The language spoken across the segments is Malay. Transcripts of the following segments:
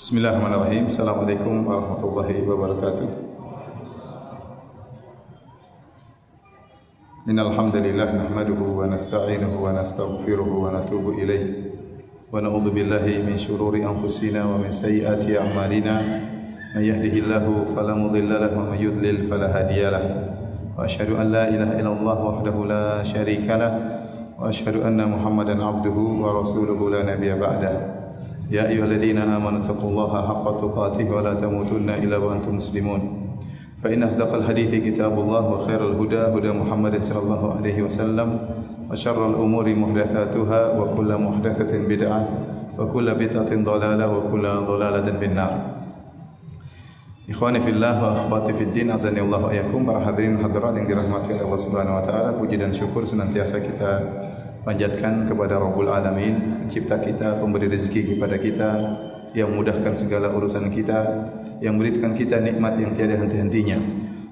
Bismillahirrahmanirrahim. Assalamualaikum warahmatullahi wabarakatuh. Innal hamdalillah nahmaduhu wa nasta'inuhu wa nastaghfiruhu wa natubu ilayh. Wa na'udzu billahi min shururi anfusina wa min sayyiati a'malina. May yahdihillahu fala mudilla lahu wa may yudlil fala hadiya lahu. Wa asyhadu an la ilaha illallah wahdahu la syarika lahu wa asyhadu anna Muhammadan abduhu wa rasuluhu la nabiyya ba'dahu. Ya ayyuhalladzina amanu taqullaha haqqa tuqatih wa la tamutunna illa wa antum muslimun. Fa inna asdaqal hadithi kitabullah wa khairal huda huda Muhammadin sallallahu alaihi wasallam wa syarrul umuri muhdatsatuha wa kullu muhdatsatin bid'ah wa kullu bid'atin dhalalah wa kullu dhalalatin finnar. Ikhwani fillah wa akhwati fid din, azani Allah wa iyyakum. Para hadirin hadirat yang dirahmati oleh Allah Subhanahu wa taala, puji dan syukur senantiasa kita panjatkan kepada Rabbul Alamin, pencipta kita, pemberi rezeki kepada kita, yang mudahkan segala urusan kita, yang memberikan kita nikmat yang tiada henti-hentinya.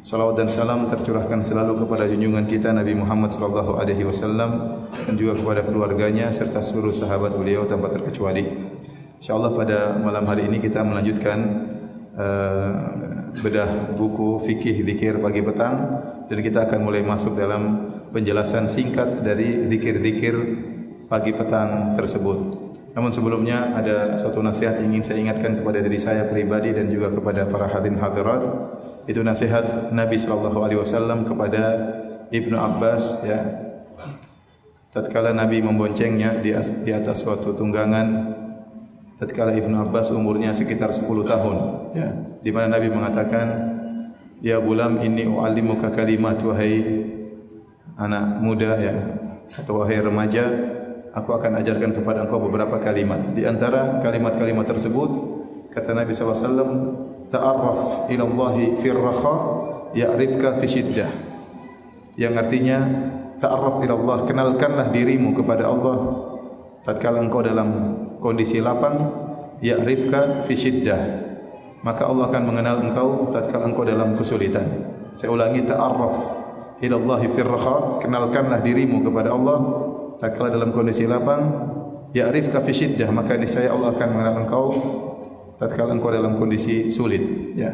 Salawat dan salam tercurahkan selalu kepada junjungan kita Nabi Muhammad sallallahu alaihi wasallam dan juga kepada keluarganya serta seluruh sahabat beliau tanpa terkecuali. Insyaallah pada malam hari ini kita melanjutkan bedah buku fikih zikir pagi petang, dan kita akan mulai masuk dalam penjelasan singkat dari zikir-zikir pagi petang tersebut. Namun sebelumnya ada satu nasihat yang ingin saya ingatkan kepada diri saya pribadi dan juga kepada para hadirin hadirat. Itu nasihat Nabi sallallahu alaihi wasallam kepada Ibnu Abbas, ya. Tatkala Nabi memboncengnya di atas suatu tunggangan, tatkala Ibnu Abbas umurnya sekitar 10 tahun, ya, di mana Nabi mengatakan, "Ya gulam, inni u'allimuka kalimat, wahai anak muda, ya, atau wahai remaja, aku akan ajarkan kepada engkau beberapa kalimat. Di antara kalimat-kalimat tersebut, kata Nabi SAW, ta'arraf ilallahi firraha ya'rifka fi syiddah." Yang artinya, ta'arraf ilallah, kenalkanlah dirimu kepada Allah tatkala engkau dalam kondisi lapang, ya'rifka fi syiddah, maka Allah akan mengenal engkau tatkala engkau dalam kesulitan. Saya ulangi, ta'arraf ilallahi firraha, kenalkanlah dirimu kepada Allah tatkala dalam kondisi lapang, ya'rifka fi syiddah, maka niscaya Allah akan mengenal engkau tatkala engkau dalam kondisi sulit, ya.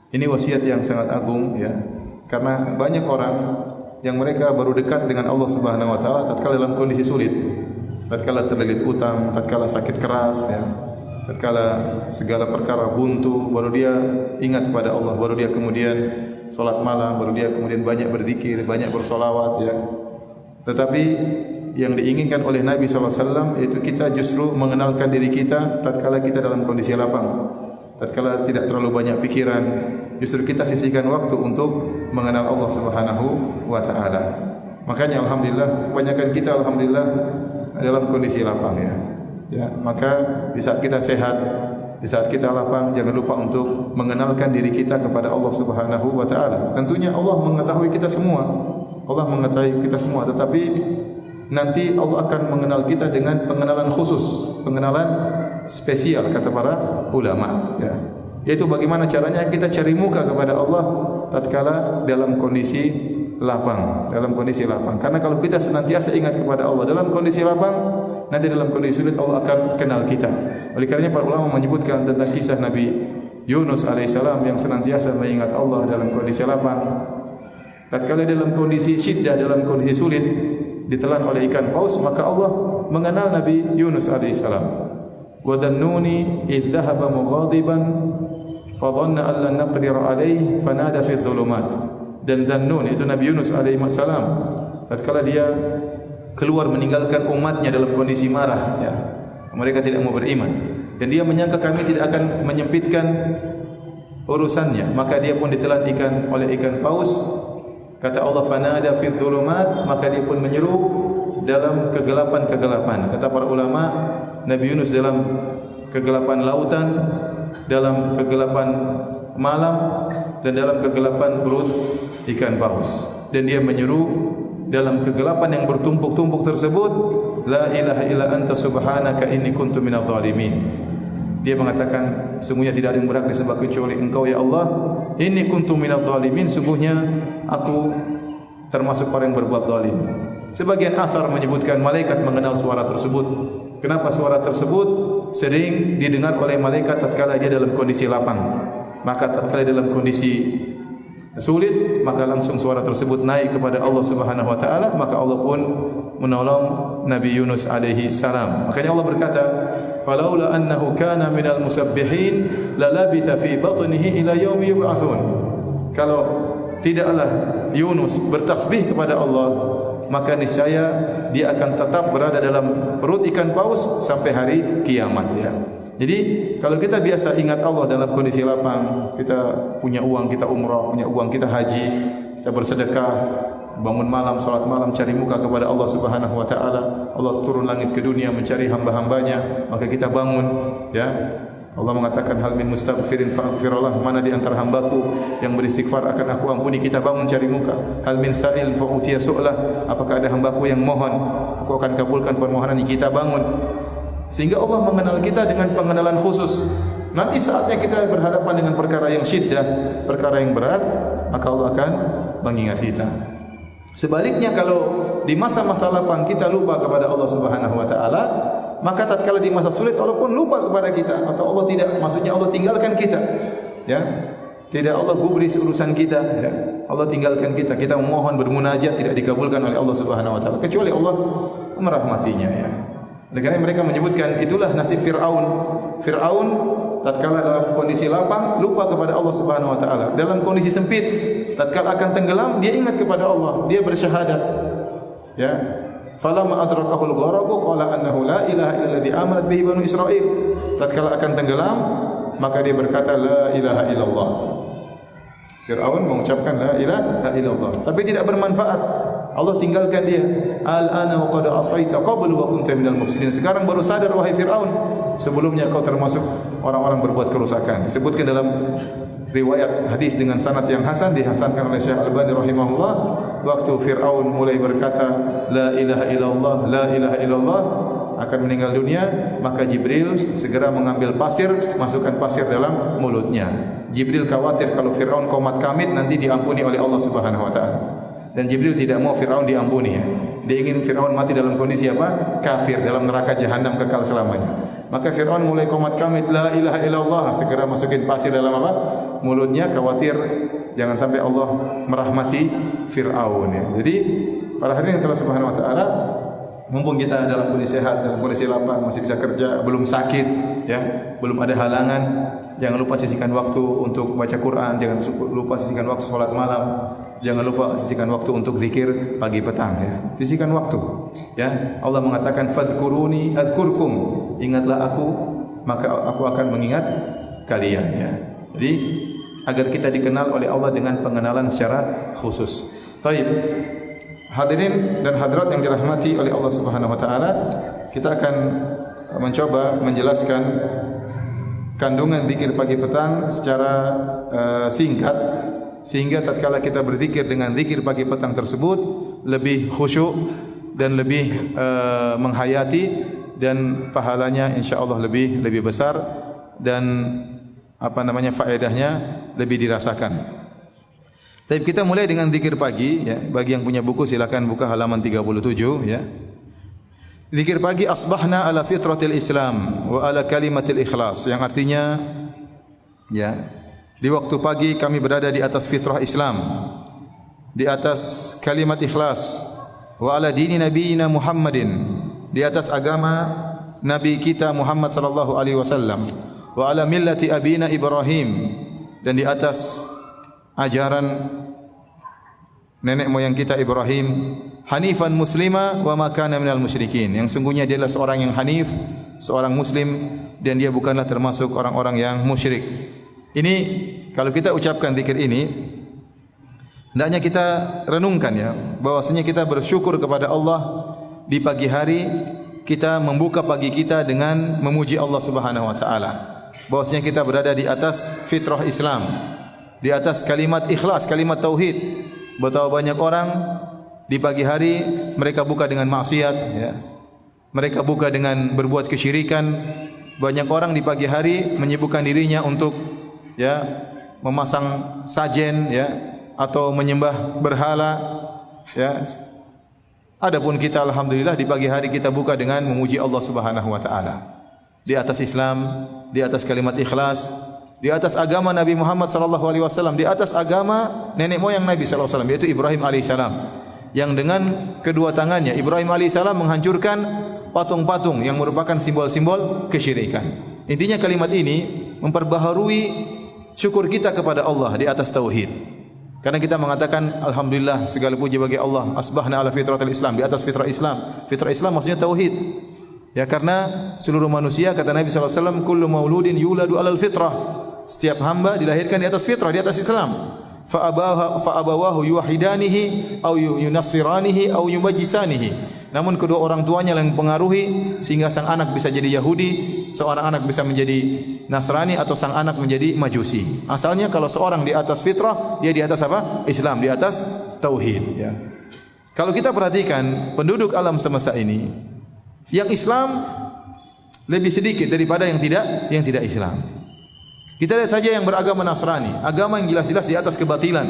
Ini wasiat yang sangat agung, ya, karena banyak orang yang mereka baru dekat dengan Allah Subhanahu wa taala tatkala dalam kondisi sulit, tatkala terlilit utang, tatkala sakit keras, ya, tatkala segala perkara buntu, baru dia ingat kepada Allah, baru dia kemudian solat malam, baru dia kemudian banyak berzikir, banyak bersolawat, ya. Tetapi yang diinginkan oleh Nabi SAW yaitu kita justru mengenalkan diri kita tatkala kita dalam kondisi lapang, tatkala tidak terlalu banyak pikiran, justru kita sisihkan waktu untuk mengenal Allah Subhanahu wa taala. Makanya alhamdulillah kebanyakan kita alhamdulillah dalam kondisi lapang, ya. Ya, maka di saat kita sehat, di saat kita lapang, jangan lupa untuk mengenalkan diri kita kepada Allah Subhanahu wa taala. Tentunya Allah mengetahui kita semua. Allah mengetahui kita semua, tetapi nanti Allah akan mengenal kita dengan pengenalan khusus, pengenalan spesial kata para ulama, ya. Yaitu bagaimana caranya kita cari muka kepada Allah tatkala dalam kondisi lapang, dalam kondisi lapang. Karena kalau kita senantiasa ingat kepada Allah dalam kondisi lapang, nanti dalam kondisi sulit Allah akan kenal kita. Oleh karenanya para ulama menyebutkan tentang kisah Nabi Yunus alaihissalam yang senantiasa mengingat Allah dalam kondisi lapang. Tatkala dalam kondisi syiddah, dalam kondisi sulit, ditelan oleh ikan paus, maka Allah mengenal Nabi Yunus alaihissalam. Wa dhannuni idh dhahaba mughadiban fa dhanna an lan naqdir alaihi fanada fi dhulumat. Dan Dhannun itu Nabi Yunus alaihissalam, tatkala dia keluar meninggalkan umatnya dalam kondisi marah, ya, mereka tidak mau beriman, dan dia menyangka kami tidak akan menyempitkan urusannya, maka dia pun ditelan oleh ikan paus. Kata Allah, fanada fi dhulumat, maka dia pun menyeru dalam kegelapan-kegelapan. Kata para ulama, Nabi Yunus dalam kegelapan lautan, dalam kegelapan malam, dan dalam kegelapan perut ikan paus, dan dia menyeru dalam kegelapan yang bertumpuk-tumpuk tersebut, la ilaha illa anta subhanaka inni kuntu minadh dhalimin. Dia mengatakan, sungguhnya tidak ada yang berhak disembah kecuali Engkau ya Allah, inni kuntu minadh dhalimin, sungguhnya aku termasuk orang yang berbuat zalim. Sebagian athar menyebutkan malaikat mengenal suara tersebut. Kenapa suara tersebut? sering didengar oleh malaikat tatkala dia dalam kondisi lapang. Maka tatkala dalam kondisi sulit, maka langsung suara tersebut naik kepada Allah Subhanahu wa taala, maka Allah pun menolong Nabi Yunus alaihi salam. Makanya Allah berkata, "Falaula annahu kana minal musabbihin lalabitha fi batnihi ila yaumi yub'atsun." Kalau tidaklah Yunus bertasbih kepada Allah, maka niscaya dia akan tetap berada dalam perut ikan paus sampai hari kiamat, ya. Jadi kalau kita biasa ingat Allah dalam kondisi lapang, kita punya uang, kita umrah, punya uang, kita haji, kita bersedekah, bangun malam, salat malam, cari muka kepada Allah Subhanahu wa taala. Allah turun langit ke dunia mencari hamba-hambanya, maka kita bangun, ya. Allah mengatakan hal min mustaghfirin fa'ghfirullah, mana di antara hambaku yang beristighfar akan aku ampuni. Kita bangun cari muka. Hal min sa'il fa'utiya su'lah, apakah ada hambaku yang mohon, aku akan kabulkan permohonannya. Kita bangun. Sehingga Allah mengenal kita dengan pengenalan khusus. Nanti saatnya kita berhadapan dengan perkara yang syiddah, perkara yang berat, maka Allah akan mengingat kita. Sebaliknya kalau di masa-masa lapang kita lupa kepada Allah Subhanahu wa taala, maka tatkala di masa sulit Allah pun lupa kepada kita, atau Allah tidak, maksudnya Allah tinggalkan kita, ya. Tidak Allah gubris urusan kita, ya. Allah tinggalkan kita. Kita memohon bermunajat tidak dikabulkan oleh Allah Subhanahu wa taala kecuali Allah merahmatinya, ya. Karena mereka menyebutkan itulah nasib Fir'aun. Fir'aun tatkala dalam kondisi lapang lupa kepada Allah Subhanahu wa taala. Dalam kondisi sempit tatkala akan tenggelam dia ingat kepada Allah, dia bersyahadat. Ya. Falamma adrakahul gharaqu qala annahu la ilaha illalladzi amanat bihi banu Israil. Tatkala akan tenggelam maka dia berkata la ilaha illallah. Fir'aun mengucapkan la ilaha illallah tapi tidak bermanfaat. Allah tinggalkan dia. Al-ana wa qad asaita qablu wa kunta minal mufsidin. Sekarang baru sadar wahai Firaun, sebelumnya kau termasuk orang-orang berbuat kerusakan. Disebutkan dalam riwayat hadis dengan sanad yang hasan, dihasankan oleh Syekh Al-Albani rahimahullah, waktu Firaun mulai berkata la ilaha illallah, la ilaha illallah, akan meninggal dunia, maka Jibril segera mengambil pasir, masukkan pasir dalam mulutnya. Jibril khawatir kalau Firaun qomat kamit nanti diampuni oleh Allah Subhanahu wa taala. Dan Jibril tidak mau Fir'aun diampuni, ya. Dia ingin Fir'aun mati dalam kondisi apa? Kafir, dalam neraka jahanam kekal selamanya. Maka Fir'aun mulai qomat kamit la ilaha illallah, segera masukin pasir dalam apa? Mulutnya, khawatir jangan sampai Allah merahmati Fir'aun, ya. Jadi para hadirin yang telah Subhanahu wa taala, mumpung kita dalam kondisi sehat, dalam kondisi lapang, masih bisa kerja, belum sakit, ya, belum ada halangan, jangan lupa sisihkan waktu untuk baca Quran, jangan lupa sisihkan waktu salat malam, jangan lupa sisihkan waktu untuk zikir pagi petang, ya. Sisihkan waktu, ya. Allah mengatakan fadhkuruni adzkurkum, ingatlah aku maka aku akan mengingat kalian, ya. Jadi agar kita dikenal oleh Allah dengan pengenalan secara khusus. Baik. Hadirin dan hadirat yang dirahmati oleh Allah Subhanahu wa taala, kita akan mencoba menjelaskan kandungan zikir pagi petang secara singkat, sehingga tatkala kita berzikir dengan zikir pagi petang tersebut lebih khusyuk dan lebih menghayati, dan pahalanya insyaallah lebih besar, dan faedahnya lebih dirasakan. Tapi kita mulai dengan zikir pagi, ya. Bagi yang punya buku silakan buka halaman 37, ya. Zikir pagi, asbahna ala fitratil Islam wa ala kalimatil ikhlas, yang artinya, ya, di waktu pagi kami berada di atas fitrah Islam, di atas kalimat ikhlas, wa ala dini nabiyina Muhammadin, di atas agama nabi kita Muhammad sallallahu alaihi wasallam, wa ala millati abina Ibrahim, dan di atas ajaran nenek moyang kita Ibrahim, hanifan muslima wa ma kana minal musyrikin, yang sungguhnya dia adalah seorang yang hanif, seorang muslim, dan dia bukanlah termasuk orang-orang yang musyrik. Ini kalau kita ucapkan zikir ini, hendaknya kita renungkan, ya, bahwasanya kita bersyukur kepada Allah di pagi hari, kita membuka pagi kita dengan memuji Allah Subhanahu wa taala. Bahwasanya kita berada di atas fitrah Islam, di atas kalimat ikhlas, kalimat tauhid. Betapa banyak orang di pagi hari mereka buka dengan maksiat, ya. Mereka buka dengan berbuat kesyirikan. Banyak orang di pagi hari menyibukkan dirinya untuk, ya, memasang sajen, ya, atau menyembah berhala, ya. Adapun kita alhamdulillah di pagi hari kita buka dengan memuji Allah Subhanahu wa taala. di atas Islam, di atas kalimat ikhlas, di atas agama Nabi Muhammad sallallahu alaihi wasallam, di atas agama nenek moyang Nabi sallallahu alaihi wasallam, yaitu Ibrahim alaihissalam. Yang dengan kedua tangannya Ibrahim alaihissalam menghancurkan patung-patung yang merupakan simbol-simbol kesyirikan. Intinya kalimat ini memperbaharui syukur kita kepada Allah di atas tauhid. Karena kita mengatakan alhamdulillah segala puji bagi Allah, asbahna ala fitratil Islam, di atas fitrah Islam. Fitrah Islam maksudnya tauhid. Ya, karena seluruh manusia kata Nabi sallallahu alaihi wasallam kullu mauludin yuladu alal fitrah. Setiap hamba dilahirkan di atas fitrah, di atas Islam. Fa abawahu yuwahidanihi au yunassiranihi au yumajjisanihi. Namun kedua orang tuanya yang mempengaruhi sehingga sang anak bisa jadi Yahudi, seorang anak bisa menjadi Nasrani atau sang anak menjadi Majusi. Asalnya kalau seorang di atas fitrah, dia di atas apa? Islam, di atas tauhid, ya. Kalau kita perhatikan penduduk alam semesta ini, yang Islam lebih sedikit daripada yang tidak Islam. Kita lihat saja yang beragama Nasrani, agama yang jelas-jelas di atas kebatilan,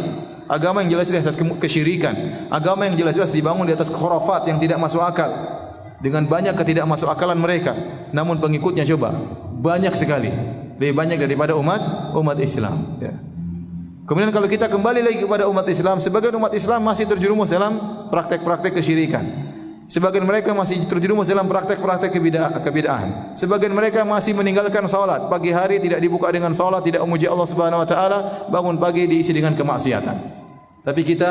agama yang jelas-jelas di atas kesyirikan, agama yang jelas-jelas dibangun di atas khurafat yang tidak masuk akal, dengan banyak ketidakmasuk akalan mereka. Namun pengikutnya coba banyak sekali, lebih banyak daripada umat Islam. Ya. Kemudian kalau kita kembali lagi kepada umat Islam, sebagian umat Islam masih terjerumus dalam praktek-praktek kesyirikan. Sebagian mereka masih terjerumus dalam praktek-praktek kebid'ahan. Sebagian mereka masih meninggalkan salat. Pagi hari tidak dibuka dengan salat, tidak memuji Allah Subhanahu wa taala, bangun pagi diisi dengan kemaksiatan. Tapi kita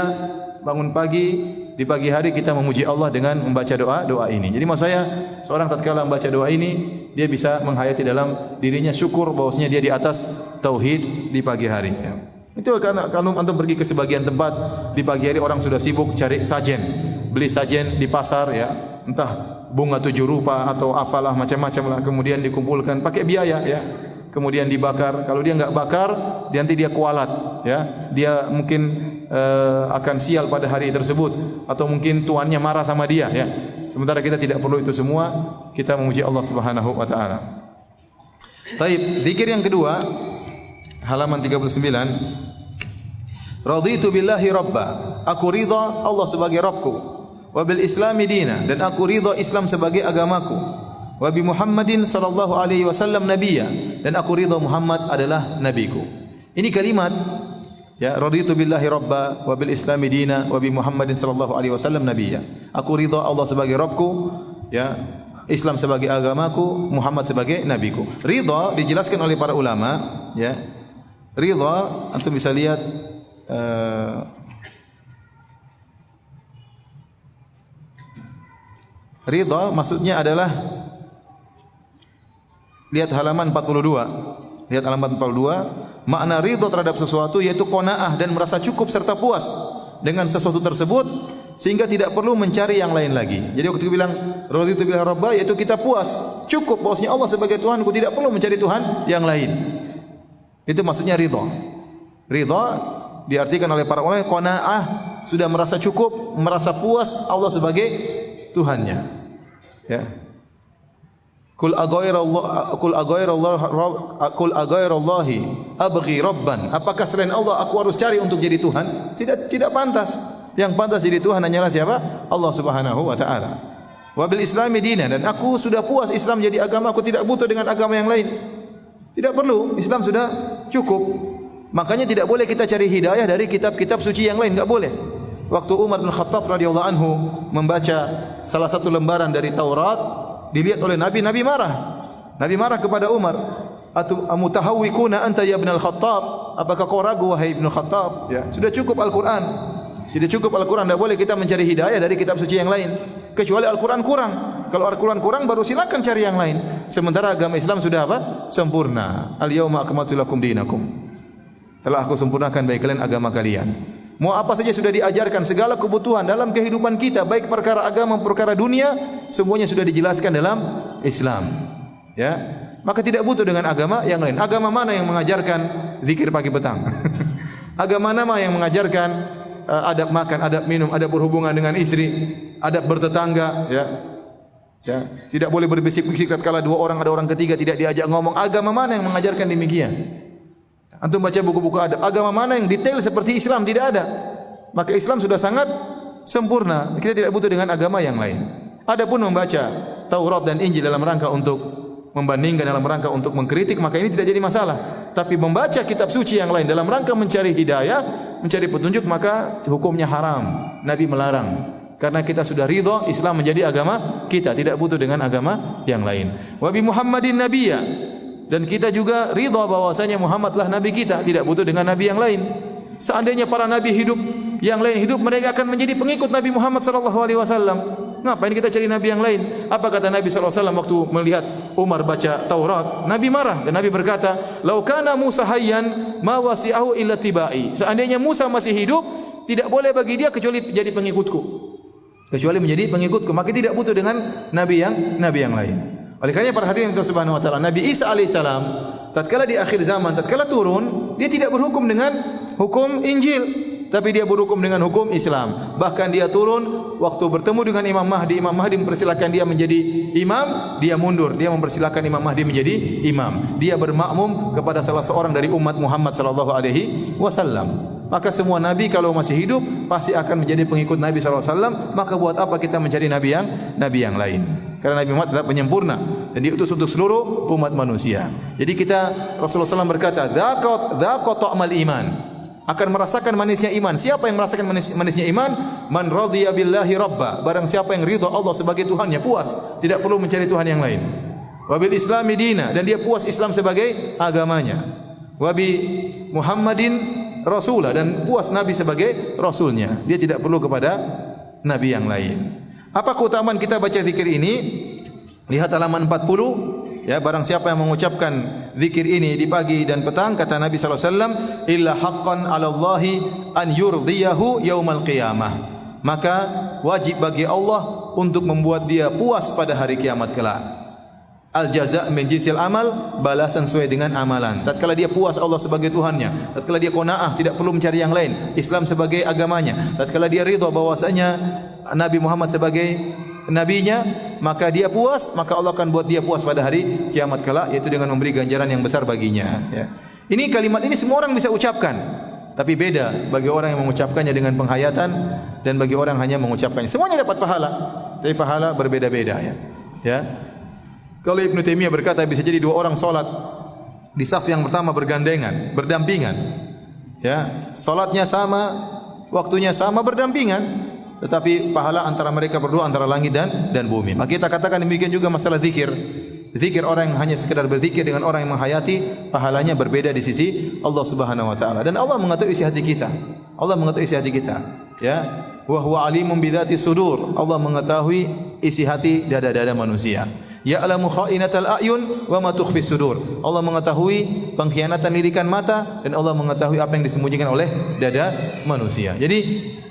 bangun pagi, di pagi hari kita memuji Allah dengan membaca doa ini. Jadi maksud saya, seorang tatkala membaca doa ini, dia bisa menghayati dalam dirinya syukur bahwasanya dia di atas tauhid di pagi hari. Ya. Itu karena kalau antum pergi ke sebagian tempat di pagi hari orang sudah sibuk cari sajen. Beli sajen di pasar, ya, entah bunga 7 rupa atau apalah macam-macam lah, kemudian dikumpulkan pakai biaya, ya, kemudian dibakar. Kalau dia enggak bakar, nanti dia kualat, ya, dia mungkin akan sial pada hari tersebut, atau mungkin tuannya marah sama dia, ya. Sementara kita tidak perlu itu semua, kita memuji Allah Subhanahu wa taala. Baik, zikir yang kedua, halaman 39. Raditu billahi rabba, aku ridha Allah sebagai Rabbku. Wa bil islami dina, dan aku ridha Islam sebagai agamaku. Wa bi Muhammadin sallallahu alaihi wasallam nabiyya, dan aku ridha Muhammad adalah nabiku. Ini kalimat, ya, raditu billahi rabba wa bil islami dina wa bi Muhammadin sallallahu alaihi wasallam nabiyya. Aku ridha Allah sebagai Rabbku, ya, Islam sebagai agamaku, Muhammad sebagai nabiku. Ridha dijelaskan oleh para ulama, ya. Ridha antum bisa lihat ridha maksudnya adalah, lihat halaman 42. Lihat halaman 42, makna ridha terhadap sesuatu yaitu qanaah dan merasa cukup serta puas dengan sesuatu tersebut sehingga tidak perlu mencari yang lain lagi. Jadi waktu kita bilang raditu billahi rabba, yaitu kita puas, cukup bahwasanya Allah sebagai Tuhanku, tidak perlu mencari Tuhan yang lain. Itu maksudnya ridha. Ridha diartikan oleh para ulama qanaah, sudah merasa cukup, merasa puas Allah sebagai Tuhannya. Ya. Kul aghairallahi abghi rabban. Apakah selain Allah aku harus cari untuk jadi Tuhan? Tidak pantas. Yang pantas jadi Tuhan hanyalah siapa? Allah Subhanahu wa taala. Wa bil islami dinan, dan aku sudah puas Islam jadi agama, aku tidak butuh dengan agama yang lain. Tidak perlu, Islam sudah cukup. Makanya tidak boleh kita cari hidayah dari kitab-kitab suci yang lain, enggak boleh. Waktu Umar bin Khattab radhiyallahu anhu membaca salah satu lembaran dari Taurat, dilihat oleh Nabi, Nabi marah. Nabi marah kepada Umar. Amutahawwikuna anta ya ibn al-Khattab? Apakah kau ragu wahai Ibnu Khattab? Ya, sudah cukup Al-Qur'an. Tidak cukup Al-Qur'an, tidak boleh kita mencari hidayah dari kitab suci yang lain. Kecuali Al-Qur'an kurang. Kalau Al-Qur'an kurang baru silakan cari yang lain. Sementara agama Islam sudah apa? Sempurna. Al-yauma akmaltu lakum dinakum. Telah aku sempurnakan bagi kalian agama kalian. Mau apa saja sudah diajarkan, segala kebutuhan dalam kehidupan kita, baik perkara agama, perkara dunia, semuanya sudah dijelaskan dalam Islam. Ya, maka tidak butuh dengan agama yang lain. Agama mana yang mengajarkan zikir pagi petang? Agama mana yang mengajarkan adab makan, adab minum, adab berhubungan dengan istri, adab bertetangga? Ya, ya, tidak boleh berbisik-bisik tatkala dua orang, ada orang ketiga tidak diajak ngomong. Agama mana yang mengajarkan demikian? Antum baca buku-buku adab, agama mana yang detail seperti Islam? Tidak ada. Maka Islam sudah sangat sempurna. Kita tidak butuh dengan agama yang lain. Adapun membaca Taurat dan Injil dalam rangka untuk membandingkan dalam rangka untuk mengkritik, maka ini tidak jadi masalah. Tapi membaca kitab suci yang lain dalam rangka mencari hidayah, mencari petunjuk, maka hukumnya haram. Nabi melarang. Karena kita sudah ridha Islam menjadi agama kita, tidak butuh dengan agama yang lain. Wa bi Muhammadin nabiyya, dan kita juga ridha bahwasanya Muhammadlah nabi kita, tidak butuh dengan nabi yang lain. Seandainya para nabi hidup, yang lain hidup, mereka akan menjadi pengikut Nabi Muhammad sallallahu alaihi wasallam. Ngapain kita cari nabi yang lain? Apa kata Nabi sallallahu alaihi wasallam waktu melihat Umar baca Taurat? Nabi marah dan Nabi berkata, "Lau kana Musa hayyan ma wasi'ahu illa tibai." Seandainya Musa masih hidup, tidak boleh bagi dia kecuali jadi pengikutku. Kecuali menjadi pengikutku, maka tidak butuh dengan nabi yang lain. Oleh karena para hadirin Allah Subhanahu wa taala, Nabi Isa alaihissalam tatkala di akhir zaman, tatkala turun, dia tidak berhukum dengan hukum Injil, tapi dia berhukum dengan hukum Islam. Bahkan dia turun waktu bertemu dengan Imam Mahdi mempersilakan dia menjadi imam, dia mundur, dia mempersilakan Imam Mahdi menjadi imam. Dia bermakmum kepada salah seorang dari umat Muhammad sallallahu alaihi wasallam. Maka semua nabi kalau masih hidup pasti akan menjadi pengikut Nabi sallallahu alaihi wasallam. Maka buat apa kita mencari nabi yang lain? Karena Nabi Muhammad adalah penyempurna dan diutus untuk seluruh umat manusia. Jadi Rasulullah SAW berkata, "Dzaqat ta'mal iman." Akan merasakan manisnya iman. Siapa yang merasakan manisnya iman? Man radhiya billahi rabba. Barang siapa yang ridha Allah sebagai Tuhannya, puas, tidak perlu mencari Tuhan yang lain. Wa bil islami dina, dan dia puas Islam sebagai agamanya. Wa bi Muhammadin rasulah, dan puas Nabi sebagai rasulnya. Dia tidak perlu kepada nabi yang lain. Apa keutamaan kita baca zikir ini? Lihat halaman 40. Ya, barang siapa yang mengucapkan zikir ini di pagi dan petang, kata Nabi sallallahu alaihi wasallam, illa haqqan 'ala Allahi an yurdiyahu yaumal qiyamah. Maka wajib bagi Allah untuk membuat dia puas pada hari kiamat kelak. Al jaza' min jinsil amal, balasan sesuai dengan amalan. Tatkala dia puas Allah sebagai Tuhannya, tatkala dia qanaah, tidak perlu mencari yang lain, Islam sebagai agamanya, tatkala dia ridha bahwasanya Nabi Muhammad sebagai nabinya, maka dia puas, maka Allah akan buat dia puas pada hari kiamat kelak, yaitu dengan memberi ganjaran yang besar baginya. Ya. Ini kalimat ini semua orang bisa ucapkan, tapi beda bagi orang yang mengucapkannya dengan penghayatan dan bagi orang hanya mengucapkannya. Semuanya dapat pahala, tapi pahala berbeda-beda. Ya. Kalau Ibnu Taimiyah berkata bisa jadi dua orang solat di saf yang pertama bergandengan, berdampingan. Ya, solatnya sama, waktunya sama, berdampingan, tetapi pahala antara mereka berdua antara langit dan bumi. Maka kita katakan demikian juga masalah zikir. Zikir orang yang hanya sekedar berzikir dengan orang yang menghayati, pahalanya berbeda di sisi Allah Subhanahu wa taala. Dan Allah mengetahui isi hati kita. Allah mengetahui isi hati kita. Ya, wa huwa alimun bidzati sudur. Allah mengetahui isi hati dada-dada manusia. Ya'lamu kha'inatal a'yun wa ma tukhfis sudur. Allah mengetahui pengkhianatan lirikan mata dan Allah mengetahui apa yang disembunyikan oleh dada manusia. Jadi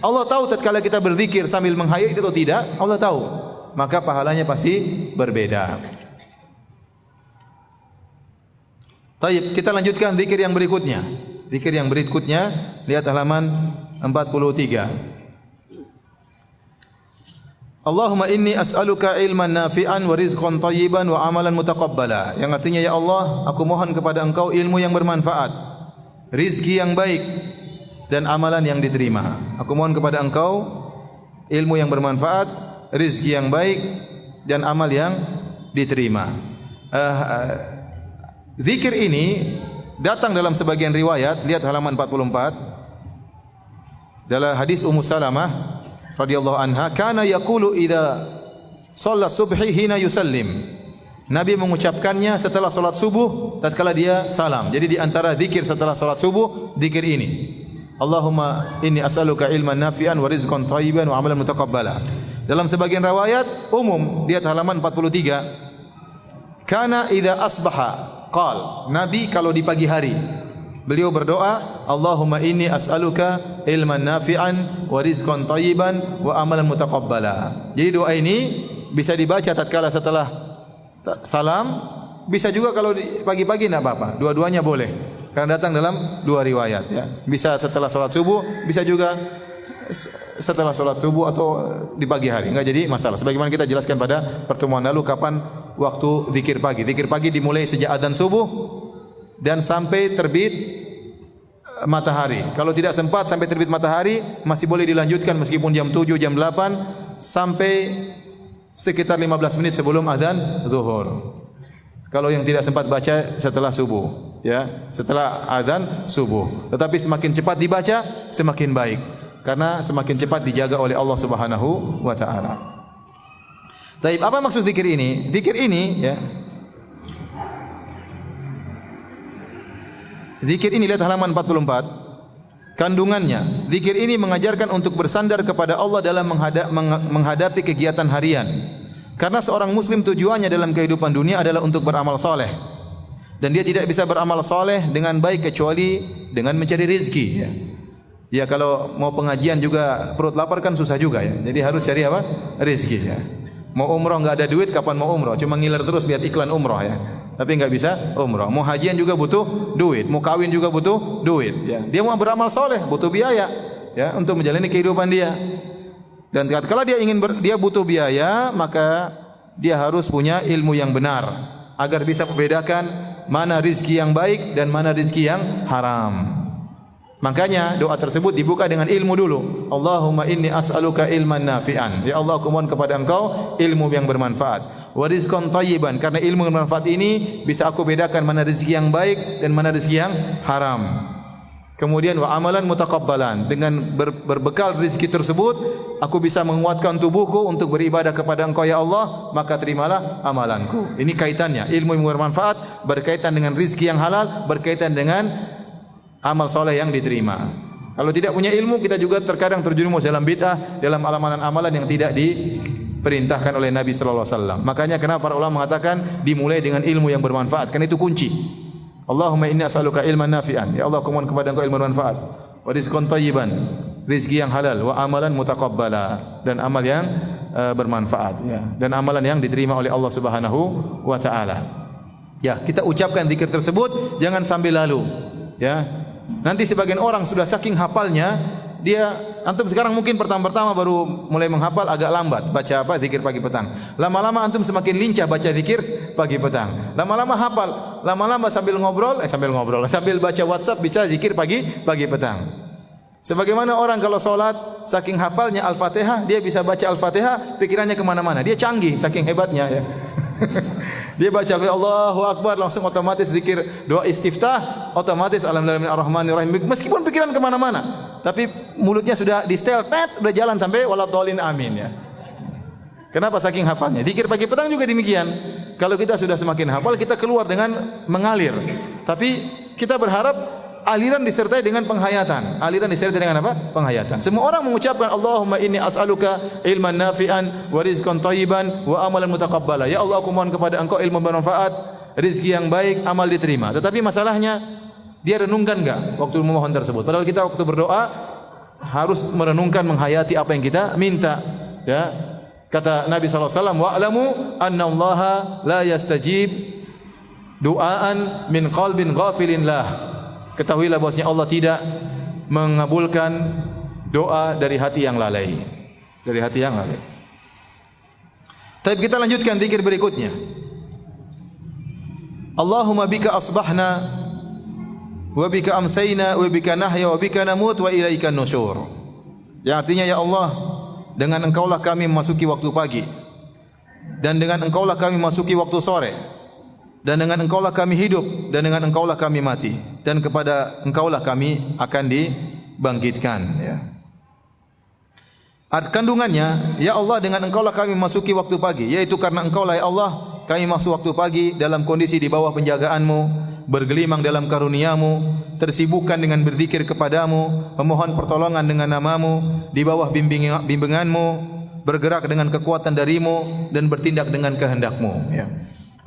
Allah tahu tatkala kita berzikir sambil menghayati atau tidak, Allah tahu. Maka pahalanya pasti berbeda. Baik, kita lanjutkan zikir yang berikutnya. Zikir yang berikutnya, lihat halaman 43. Allahumma inni as'aluka ilman nafi'an wa rizqan thayyiban wa amalan mutaqabbala. Yang artinya, ya Allah, aku mohon kepada Engkau ilmu yang bermanfaat, rizki yang baik dan amalan yang diterima. Aku mohon kepada Engkau ilmu yang bermanfaat, rizki yang baik dan amal yang diterima. Zikir ini datang dalam sebagian riwayat, lihat halaman 44. Dalam hadis Ummu Salamah radhiyallahu anha, kana yaqulu idza shalla subhi hina yusallim. Nabi mengucapkannya setelah salat subuh tatkala dia salam. Jadi di antara zikir setelah salat subuh, zikir ini. Allahumma inni as'aluka ilman nafi'an wa rizqan thayyiban wa amalan mutaqabbala. Dalam sebagian riwayat umum, lihat halaman 43. Kana idza asbaha qal. Nabi kalau di pagi hari beliau berdoa, Allahumma inni as'aluka ilman nafi'an wa rizqan thayyiban wa amalan mutaqabbala. Jadi doa ini bisa dibaca tatkala setelah salam, bisa juga kalau pagi-pagi enggak apa-apa. Dua-duanya boleh. Karena datang dalam dua riwayat, ya. Bisa setelah salat subuh, bisa juga setelah salat subuh atau di pagi hari. Enggak jadi masalah. Sebagaimana kita jelaskan pada pertemuan lalu kapan waktu zikir pagi. Zikir pagi dimulai sejak adzan subuh dan sampai terbit matahari. Kalau tidak sempat sampai terbit matahari, masih boleh dilanjutkan meskipun jam 7, jam 8 sampai sekitar 15 menit sebelum azan zuhur. Kalau yang tidak sempat baca setelah subuh, ya, setelah azan subuh. Tetapi semakin cepat dibaca, semakin baik. Karena semakin cepat dijaga oleh Allah Subhanahu wa taala. Taib, apa maksud zikir ini? Zikir ini, ya. Zikir ini lihat halaman 44. Kandungannya, zikir ini mengajarkan untuk bersandar kepada Allah dalam menghadapi kegiatan harian. Karena seorang muslim tujuannya dalam kehidupan dunia adalah untuk beramal soleh. Dan dia tidak bisa beramal soleh dengan baik kecuali dengan mencari rezeki. Ya. Ya, kalau mau pengajian juga perut lapar kan susah juga ya. Jadi harus cari apa? Rezeki ya. Mau umroh enggak ada duit, kapan mau umroh? Cuma ngiler terus lihat iklan umroh ya. Tapi enggak bisa umroh. Mau hajian juga butuh duit, mau kawin juga butuh duit ya. Dia mau beramal soleh butuh biaya ya untuk menjalani kehidupan dia. Dan kalau dia dia butuh biaya, maka dia harus punya ilmu yang benar agar bisa membedakan mana rezeki yang baik dan mana rezeki yang haram. Makanya doa tersebut dibuka dengan ilmu dulu. Allahumma inni as'aluka ilman nafi'an. Ya Allah, aku mohon kepada Engkau ilmu yang bermanfaat. Wa rizqan thayyiban, karena ilmu yang bermanfaat ini bisa aku bedakan mana rezeki yang baik dan mana rezeki yang haram. Kemudian wa amalan mutaqabbalan, dengan berbekal rezeki tersebut aku bisa menguatkan tubuhku untuk beribadah kepada Engkau ya Allah, maka terimalah amalanku. Ini kaitannya, ilmu yang bermanfaat berkaitan dengan rezeki yang halal, berkaitan dengan amal soleh yang diterima. Kalau tidak punya ilmu, kita juga terkadang terjerumus dalam bid'ah, dalam amalan-amalan yang tidak diperintahkan oleh Nabi sallallahu alaihi wasallam. Makanya kenapa para ulama mengatakan dimulai dengan ilmu yang bermanfaat, karena itu kunci. Allahumma inni as'aluka ilman nafi'an. Ya Allah, aku mohon kepada Engkau ilmu bermanfaat. Wa rizqan thayyiban, rezeki yang halal, wa amalan mutaqabbala, dan amal yang bermanfaat ya, dan amalan yang diterima oleh Allah Subhanahu wa taala. Ya, kita ucapkan zikir tersebut jangan sambil lalu. Ya. Nanti sebagian orang sudah saking hafalnya, dia antum sekarang mungkin pertama-tama baru mulai menghafal agak lambat baca apa zikir pagi petang. Lama-lama antum semakin lincah baca zikir pagi petang. Lama-lama hafal, lama-lama sambil ngobrol, sambil baca WhatsApp bisa zikir pagi petang. Sebagaimana orang kalau solat saking hafalnya Al-Fatihah, dia bisa baca Al-Fatihah, pikirannya kemana-mana. Dia canggih saking hebatnya ya. Dia baca Allahu Akbar langsung otomatis zikir doa istiftah, otomatis alhamdulillah ar-rahmanir rahim, meskipun pikiran kemana-mana, tapi mulutnya sudah di setel, udah jalan sampai waladhdallin amin ya. Kenapa? Saking hafalnya. Zikir pagi petang juga demikian. Kalau kita sudah semakin hafal, kita keluar dengan mengalir. Tapi kita berharap aliran disertai dengan penghayatan. Aliran disertai dengan apa? Penghayatan. Semua orang mengucapkan Allahumma inni as'aluka ilman nafi'an wa rizqan thayyiban wa amalan mutaqabbala. Ya Allah, aku mohon kepada Engkau ilmu bermanfaat, rezeki yang baik, amal diterima. Tetapi masalahnya dia renungkan enggak waktu memohon tersebut? Padahal kita waktu berdoa harus merenungkan, menghayati apa yang kita minta. Ya. Kata Nabi sallallahu alaihi wasallam, wa'lamu anna Allaha la yastajib du'aan min qalbin ghafilin lah. Ketahuilah bahwasanya Allah tidak mengabulkan doa dari hati yang lalai. Dari hati yang lalai. Tapi kita lanjutkan zikir berikutnya. Allahumma bika asbahna wa bika amsayna wa bika nahya wa bika namut wa ilaika nusyur. Yang artinya ya Allah, dengan Engkaulah kami memasuki waktu pagi, dan dengan Engkaulah kami memasuki waktu sore, dan dengan Engkaulah kami hidup, dan dengan Engkaulah kami mati, dan kepada Engkaulah kami akan dibangkitkan ya. Kandungannya, ya Allah, dengan Engkaulah kami memasuki waktu pagi, yaitu karena Engkaulah ya Allah kami masuk waktu pagi dalam kondisi di bawah penjagaanmu, bergelimang dalam karuniamu, tersibukkan dengan berzikir kepadamu, memohon pertolongan dengan namamu, di bawah bimbinganmu, bergerak dengan kekuatan darimu, dan bertindak dengan kehendakmu ya.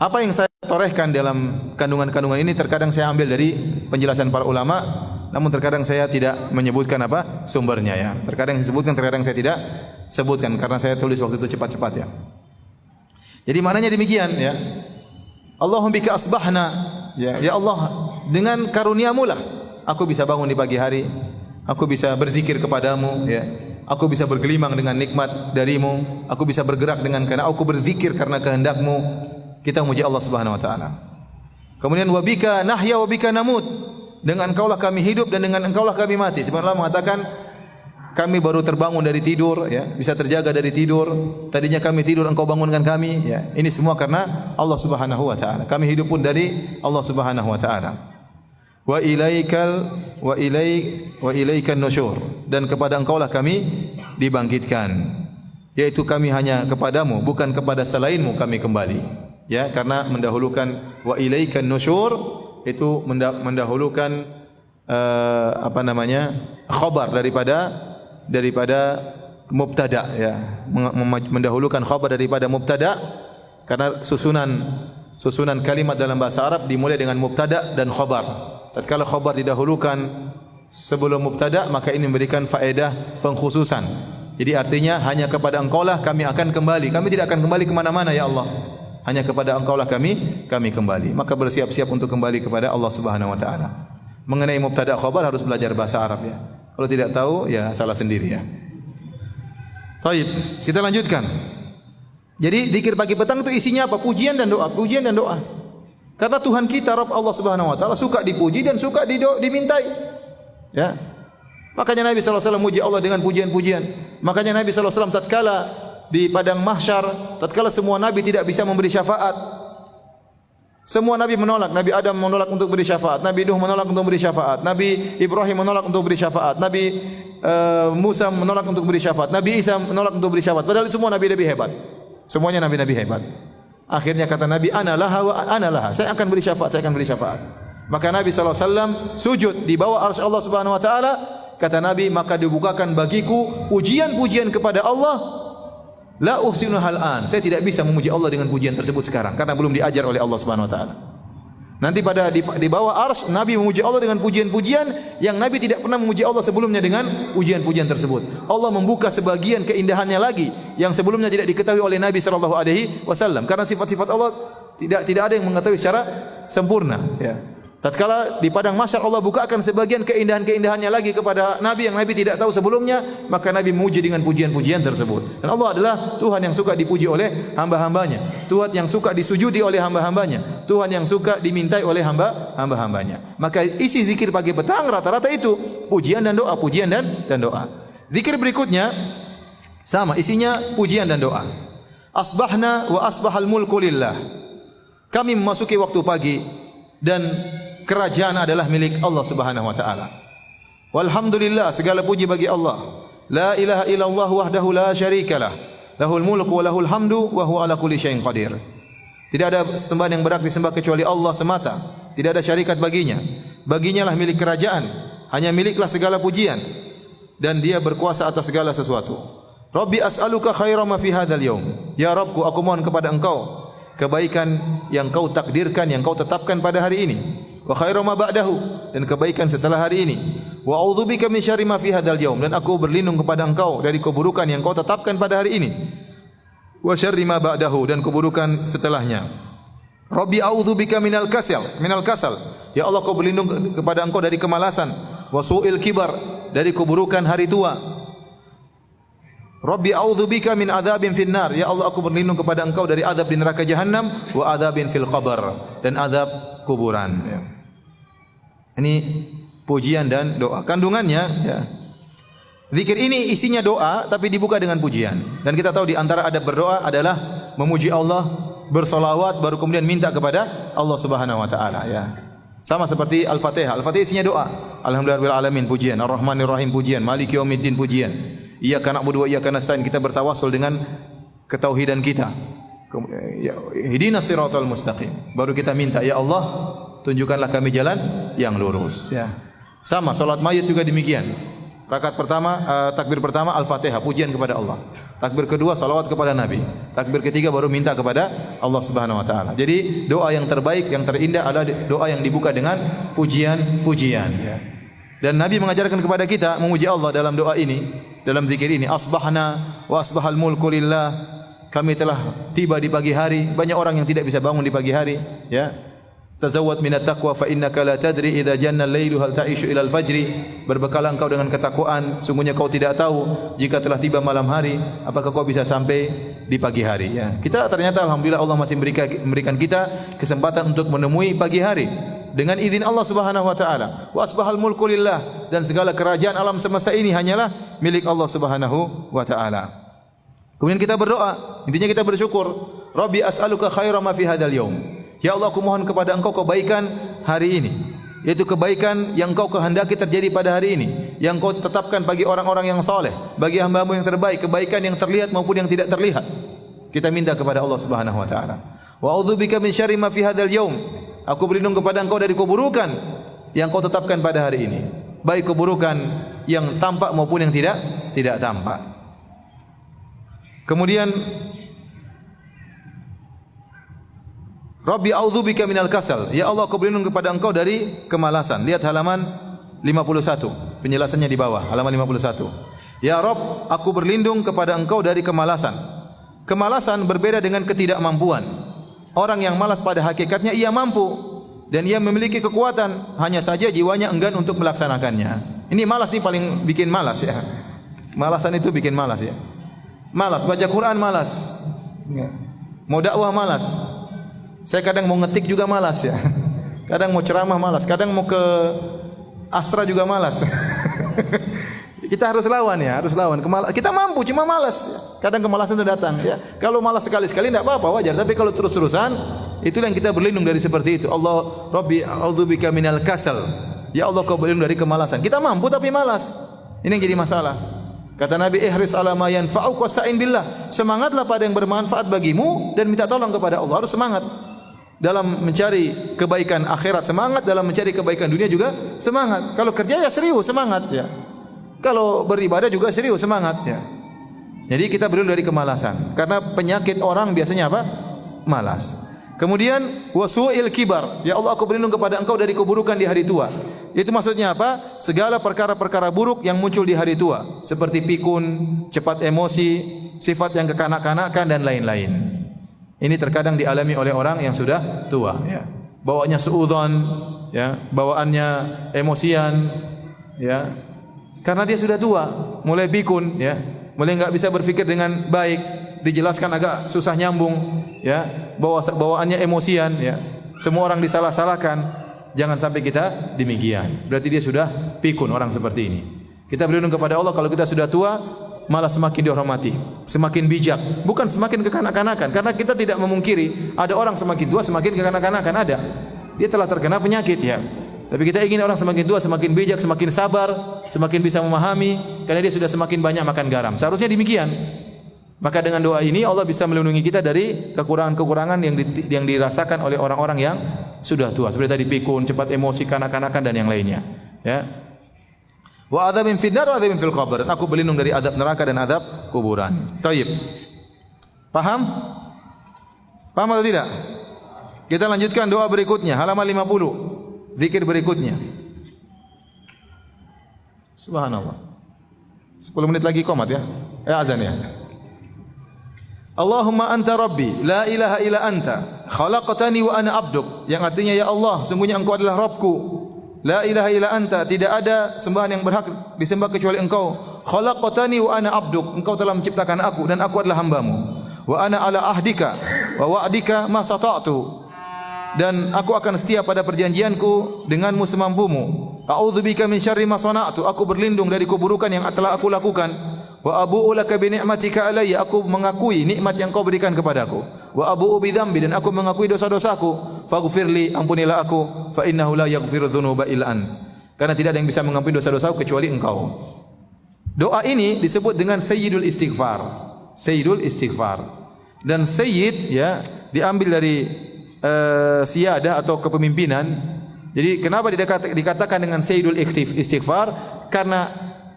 Apa yang saya torehkan dalam kandungan-kandungan ini terkadang saya ambil dari penjelasan para ulama, namun terkadang saya tidak menyebutkan apa sumbernya ya. Terkadang disebutkan, terkadang saya tidak sebutkan karena saya tulis waktu itu cepat-cepat ya. Jadi maknanya demikian ya. Allahumma bika asbahna, ya Allah, dengan karuniamu lah aku bisa bangun di pagi hari, aku bisa berzikir kepadamu ya. Aku bisa bergelimang dengan nikmat darimu, aku bisa bergerak dengan karena aku berzikir karena kehendakmu. Kita memuji Allah Subhanahu wa taala. Kemudian wabika nahya wabika namut. Dengan Engkaulah kami hidup dan dengan Engkaulah kami mati. Sebenarnya Allah mengatakan kami baru terbangun dari tidur, ya, bisa terjaga dari tidur. Tadinya kami tidur, engkau bangunkan kami, ya. Ini semua karena Allah Subhanahu wa taala. Kami hidup pun dari Allah Subhanahu wa taala. Wa ilaikan nusyur, dan kepada engkaulah kami dibangkitkan. Yaitu kami hanya kepadamu, bukan kepada selainmu kami kembali. Ya, karena mendahulukan wa ilaikan nusyur itu mendahulukan khabar daripada mubtada, ya. Mendahulukan khabar daripada mubtada karena susunan kalimat dalam bahasa Arab dimulai dengan mubtada dan khabar. Tatkala khabar didahulukan sebelum mubtada, maka ini memberikan faedah pengkhususan. Jadi artinya hanya kepada engkaulah kami akan kembali. Kami tidak akan kembali ke mana-mana ya Allah. Hanya kepada engkaulah kami kembali. Maka bersiap-siap untuk kembali kepada Allah Subhanahu wa taala. Mengenai mubtada khabar harus belajar bahasa Arab, ya. Kalau tidak tahu ya salah sendiri, ya. Baik, kita lanjutkan. Jadi zikir pagi petang itu isinya apa? Pujian dan doa, pujian dan doa. Karena Tuhan kita Rabb Allah Subhanahu wa taala suka dipuji dan suka dimintai. Ya. Makanya Nabi sallallahu alaihi wasallam muji Allah dengan pujian-pujian. Makanya Nabi sallallahu alaihi wasallam tatkala di padang mahsyar, tatkala semua nabi tidak bisa memberi syafaat. Semua nabi menolak. Nabi Adam menolak untuk beri syafaat, Nabi Nuh menolak untuk beri syafaat, Nabi Ibrahim menolak untuk beri syafaat, Nabi Musa menolak untuk beri syafaat, Nabi Isa menolak untuk beri syafaat. Padahal semua nabi-nabi hebat. Semuanya nabi-nabi hebat. Akhirnya kata Nabi, ana laha, saya akan beri syafaat, saya akan beri syafaat. Maka Nabi sallallahu alaihi wasallam sujud di bawah arsy Allah Subhanahu wa taala. Kata Nabi, maka dibukakan bagiku pujian-pujian kepada Allah. La uhsinu hal'an. Saya tidak bisa memuji Allah dengan pujian tersebut sekarang karena belum diajar oleh Allah Subhanahu wa taala. Nanti di bawah arsy Nabi memuji Allah dengan pujian-pujian yang Nabi tidak pernah memuji Allah sebelumnya dengan pujian-pujian tersebut. Allah membuka sebagian keindahannya lagi yang sebelumnya tidak diketahui oleh Nabi sallallahu alaihi wasallam karena sifat-sifat Allah tidak ada yang mengetahui secara sempurna, ya. Tatkala di padang mahsyar Allah bukakan sebagian keindahan-keindahannya lagi kepada Nabi yang Nabi tidak tahu sebelumnya, maka Nabi memuji dengan pujian-pujian tersebut. Dan Allah adalah Tuhan yang suka dipuji oleh hamba-hambanya, Tuhan yang suka disujudi oleh hamba-hambanya, Tuhan yang suka dimintai oleh hamba-hambanya. Maka isi zikir pagi petang rata-rata itu pujian dan doa, pujian dan doa. Zikir berikutnya sama, isinya pujian dan doa. Asbahna wa asbahal mulku lillah. Kami memasuki waktu pagi dan kerajaan adalah milik Allah Subhanahu wa taala. Walhamdulillah, segala puji bagi Allah. La ilaha illallah wahdahu la syarikalah. Lahul mulku wa lahul hamdu wa huwa ala kulli syai'in qadir. Tidak ada sembahan yang berhak disembah kecuali Allah semata. Tidak ada syarikat baginya. Baginya lah milik kerajaan. Hanya miliklah segala pujian dan Dia berkuasa atas segala sesuatu. Rabbi as'aluka khaira ma fi hadzal yaum. Ya Rabbku, aku mohon kepada Engkau kebaikan yang Kau takdirkan, yang Kau tetapkan pada hari ini. Wa khairu ma ba'dahu, dan kebaikan setelah hari ini. Wa a'udzubika min syarri ma fi hadzal yaum, dan aku berlindung kepada Engkau dari keburukan yang Kau tetapkan pada hari ini. Wa syarri ma ba'dahu, dan keburukan setelahnya. Rabbi a'udzubika minal kasal. Ya Allah, Kau berlindung kepada Engkau dari kemalasan. Wa su'il kibar, dari keburukan hari tua. Rabbi a'udzubika min adzabin finnar. Ya Allah, aku berlindung kepada Engkau dari azab di neraka jahanam, wa adzabin fil qabr, dan azab kuburan, ya. Ini pujian dan doa. Kandungannya, ya. Zikir ini isinya doa tapi dibuka dengan pujian. Dan kita tahu di antara adab berdoa adalah memuji Allah, bersolawat, baru kemudian minta kepada Allah Subhanahu wa taala, ya. Sama seperti Al-Fatihah. Al-Fatihah isinya doa. Alhamdulillahirabbil alamin, pujian. Ar-Rahmanir Rahim, pujian. Maliki yaumiddin, pujian. Iyyaka na'budu wa iyyaka nasta'in, kita bertawasul dengan ketauhidan kita. Ihdinas siratal mustaqim. Baru kita minta, ya Allah, tunjukkanlah kami jalan yang lurus, ya. Sama salat mayit juga demikian. Rakaat pertama, takbir pertama Al-Fatihah, pujian kepada Allah. Takbir kedua salawat kepada Nabi. Takbir ketiga baru minta kepada Allah Subhanahu wa taala. Jadi doa yang terbaik, yang terindah adalah doa yang dibuka dengan pujian-pujian, ya. Dan Nabi mengajarkan kepada kita memuji Allah dalam doa ini, dalam zikir ini. Asbahna wa asbahal mulku lillah. Kami telah tiba di pagi hari. Banyak orang yang tidak bisa bangun di pagi hari, ya. Tazawwad minat taqwa fa innaka la tadri idza janna al-lailu hal ta'ishu ila al-fajri. Berbekalah engkau dengan ketakwaan, sungguhnya kau tidak tahu jika telah tiba malam hari apakah kau bisa sampai di pagi hari, ya. Kita ternyata alhamdulillah Allah masih memberikan kita kesempatan untuk menemui pagi hari. dengan izin Allah Subhanahu wa taala. Wa asbahal mulku lillah, dan segala kerajaan alam semesta ini hanyalah milik Allah Subhanahu wa taala. Kemudian kita berdoa, intinya kita bersyukur. Rabbi as'aluka khaira ma fi hadzal yaum. Ya Allah, aku mohon kepada Engkau kebaikan hari ini, yaitu kebaikan yang Engkau kehendaki terjadi pada hari ini, yang Engkau tetapkan bagi orang-orang yang saleh, bagi hamba-Mu yang terbaik, kebaikan yang terlihat maupun yang tidak terlihat. Kita minta kepada Allah Subhanahu wa taala. Wa a'udzubika min syarri ma fi hadzal yaum. Aku berlindung kepada Engkau dari keburukan yang Kau tetapkan pada hari ini, baik keburukan yang tampak maupun yang tidak tampak. Kemudian Rabbi a'udzubika minal kasal. Ya Allah, aku berlindung kepada Engkau dari kemalasan. Lihat halaman 51. Penjelasannya di bawah, halaman 51. Ya Rabb, aku berlindung kepada Engkau dari kemalasan. Kemalasan berbeda dengan ketidakmampuan. Orang yang malas pada hakikatnya ia mampu dan ia memiliki kekuatan, hanya saja jiwanya enggan untuk melaksanakannya. Ini malas nih paling bikin malas ya. Malasan itu bikin malas ya. Malas baca Quran malas. Mau dakwah malas. Saya kadang mau ngetik juga malas ya. Kadang mau ceramah malas, kadang mau ke Astra juga malas. Kita harus lawan ya, harus lawan. Kita mampu, cuma malas. Kadang kemalasan itu datang ya. Kalau malas sekali-sekali tidak apa-apa, wajar. Tapi kalau terus-terusan, itulah yang kita berlindung dari seperti itu. Allah, Rabbi a'udzubika minal kasal. Ya Allah, Kau berlindung dari kemalasan. Kita mampu tapi malas. Ini yang jadi masalah. Kata Nabi, ihris ala ma yanfa'uk wasta'in billah. Semangatlah pada yang bermanfaat bagimu dan minta tolong kepada Allah. Harus semangat. Dalam mencari kebaikan akhirat semangat, dalam mencari kebaikan dunia juga semangat. Kalau kerja ya serius semangat ya. Kalau beribadah juga serius semangat ya. Jadi kita berlindung dari kemalasan. Karena penyakit orang biasanya apa? Malas. Kemudian wasu'il kibar. Ya Allah, aku berlindung kepada Engkau dari keburukan di hari tua. Itu maksudnya apa? Segala perkara-perkara buruk yang muncul di hari tua, seperti pikun, cepat emosi, sifat yang kekanak-kanakan dan lain-lain. Ini terkadang dialami oleh orang yang sudah tua ya. Bawaannya suudzon ya, bawaannya emosian ya. Karena dia sudah tua, mulai pikun ya, mulai enggak bisa berpikir dengan baik, dijelaskan agak susah nyambung ya, bawaannya emosian ya. Semua orang disalah-salahkan. Jangan sampai kita demikian. Berarti dia sudah pikun orang seperti ini. Kita berlindung kepada Allah kalau kita sudah tua, malah semakin dihormati, semakin bijak, bukan semakin kekanak-kanakan. Karena kita tidak memungkiri ada orang semakin tua semakin kekanak-kanakan, ada. Dia telah terkena penyakit ya. Tapi kita ingin orang semakin tua semakin bijak, semakin sabar, semakin bisa memahami karena dia sudah semakin banyak makan garam. Seharusnya demikian. Maka dengan doa ini Allah bisa melindungi kita dari kekurangan-kekurangan yang dirasakan oleh orang-orang yang sudah tua. Seperti tadi pikun, cepat emosi, kanak-kanakan dan yang lainnya. Ya. Wa adzabin finnar wa adzabin fil qabr. Aku berlindung dari adab neraka dan adab kuburan. Taib. Paham? Paham atau tidak? Kita lanjutkan doa berikutnya, halaman 50. Zikir berikutnya. Subhanallah. 10 menit lagi qomat ya. Azan ya. Allahumma anta rabbi, la ilaha illa anta, khalaqtani wa ana abduk. Yang artinya ya Allah, sungguhnya Engkau adalah Rabbku. La ilaha illa anta, tidak ada sembahan yang berhak disembah kecuali Engkau. Khalaqtani wa ana abduk, Engkau telah menciptakan aku dan aku adalah hamba-Mu. Wa ana ala ahdika wa wa'dika ma sata'tu. Dan aku akan setia pada perjanjianku denganmu semampumu. A'udzubika min syarri ma sana'tu, aku berlindung dari keburukan yang telah aku lakukan. Wa abu'u laka bi ni'matika alayya, aku mengakui nikmat yang Kau berikan kepadaku. Wa abu'u bi dzambi, dan aku mengakui dosa-dosaku. Faghfirli, ampunilah aku, fa innahu la yaghfiru dzunuba illa ant. Karena tidak ada yang bisa mengampuni dosa-dosaku kecuali Engkau. Doa ini disebut dengan sayyidul istighfar. Sayyidul istighfar. Dan sayyid ya diambil dari siyadah atau kepemimpinan. Jadi kenapa dikatakan dengan sayyidul istighfar? Karena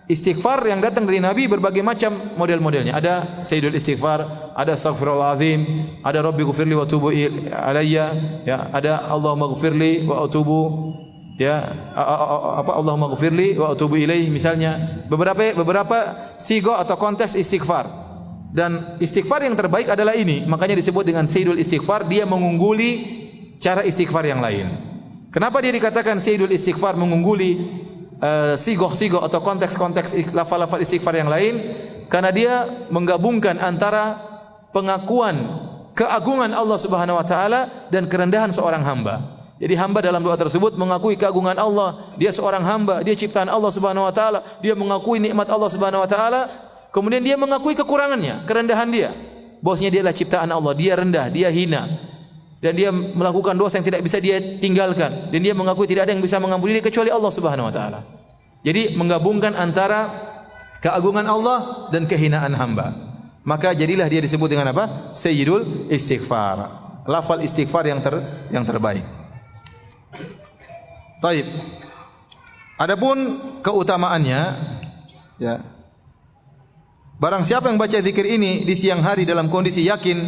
istighfar yang datang dari Nabi berbagai macam model-modelnya. Ada sayyidul istighfar, ada astaghfirullahalazim, ada rabbighfirli wa tubu alayya, ya, ada Allahumma ghfirli wa atubu, ya, Allahumma ghfirli wa atubu ilaih misalnya. Beberapa sigo atau konteks istighfar. Dan istighfar yang terbaik adalah ini. Makanya disebut dengan sayyidul istighfar, dia mengungguli cara istighfar yang lain. Kenapa dia dikatakan sayyidul istighfar, mengungguli sigoh-sigoh atau konteks-konteks lafal-lafal istighfar yang lain? Karena dia menggabungkan antara pengakuan keagungan Allah Subhanahu wa taala dan kerendahan seorang hamba. Jadi hamba dalam doa tersebut mengakui keagungan Allah, dia seorang hamba, dia ciptaan Allah Subhanahu wa taala, dia mengakui nikmat Allah Subhanahu wa taala, kemudian dia mengakui kekurangannya, kerendahan dia. Bahwasanya dia adalah ciptaan Allah, dia rendah, dia hina. Dan dia melakukan dosa yang tidak bisa dia tinggalkan, dan dia mengakui tidak ada yang bisa mengampuni dia kecuali Allah Subhanahu wa taala. Jadi menggabungkan antara keagungan Allah dan kehinaan hamba. Maka jadilah dia disebut dengan apa? Sayyidul istighfar. Lafal istighfar yang terbaik. Taib. Adapun keutamaannya, ya. Barang siapa yang baca zikir ini di siang hari dalam kondisi yakin,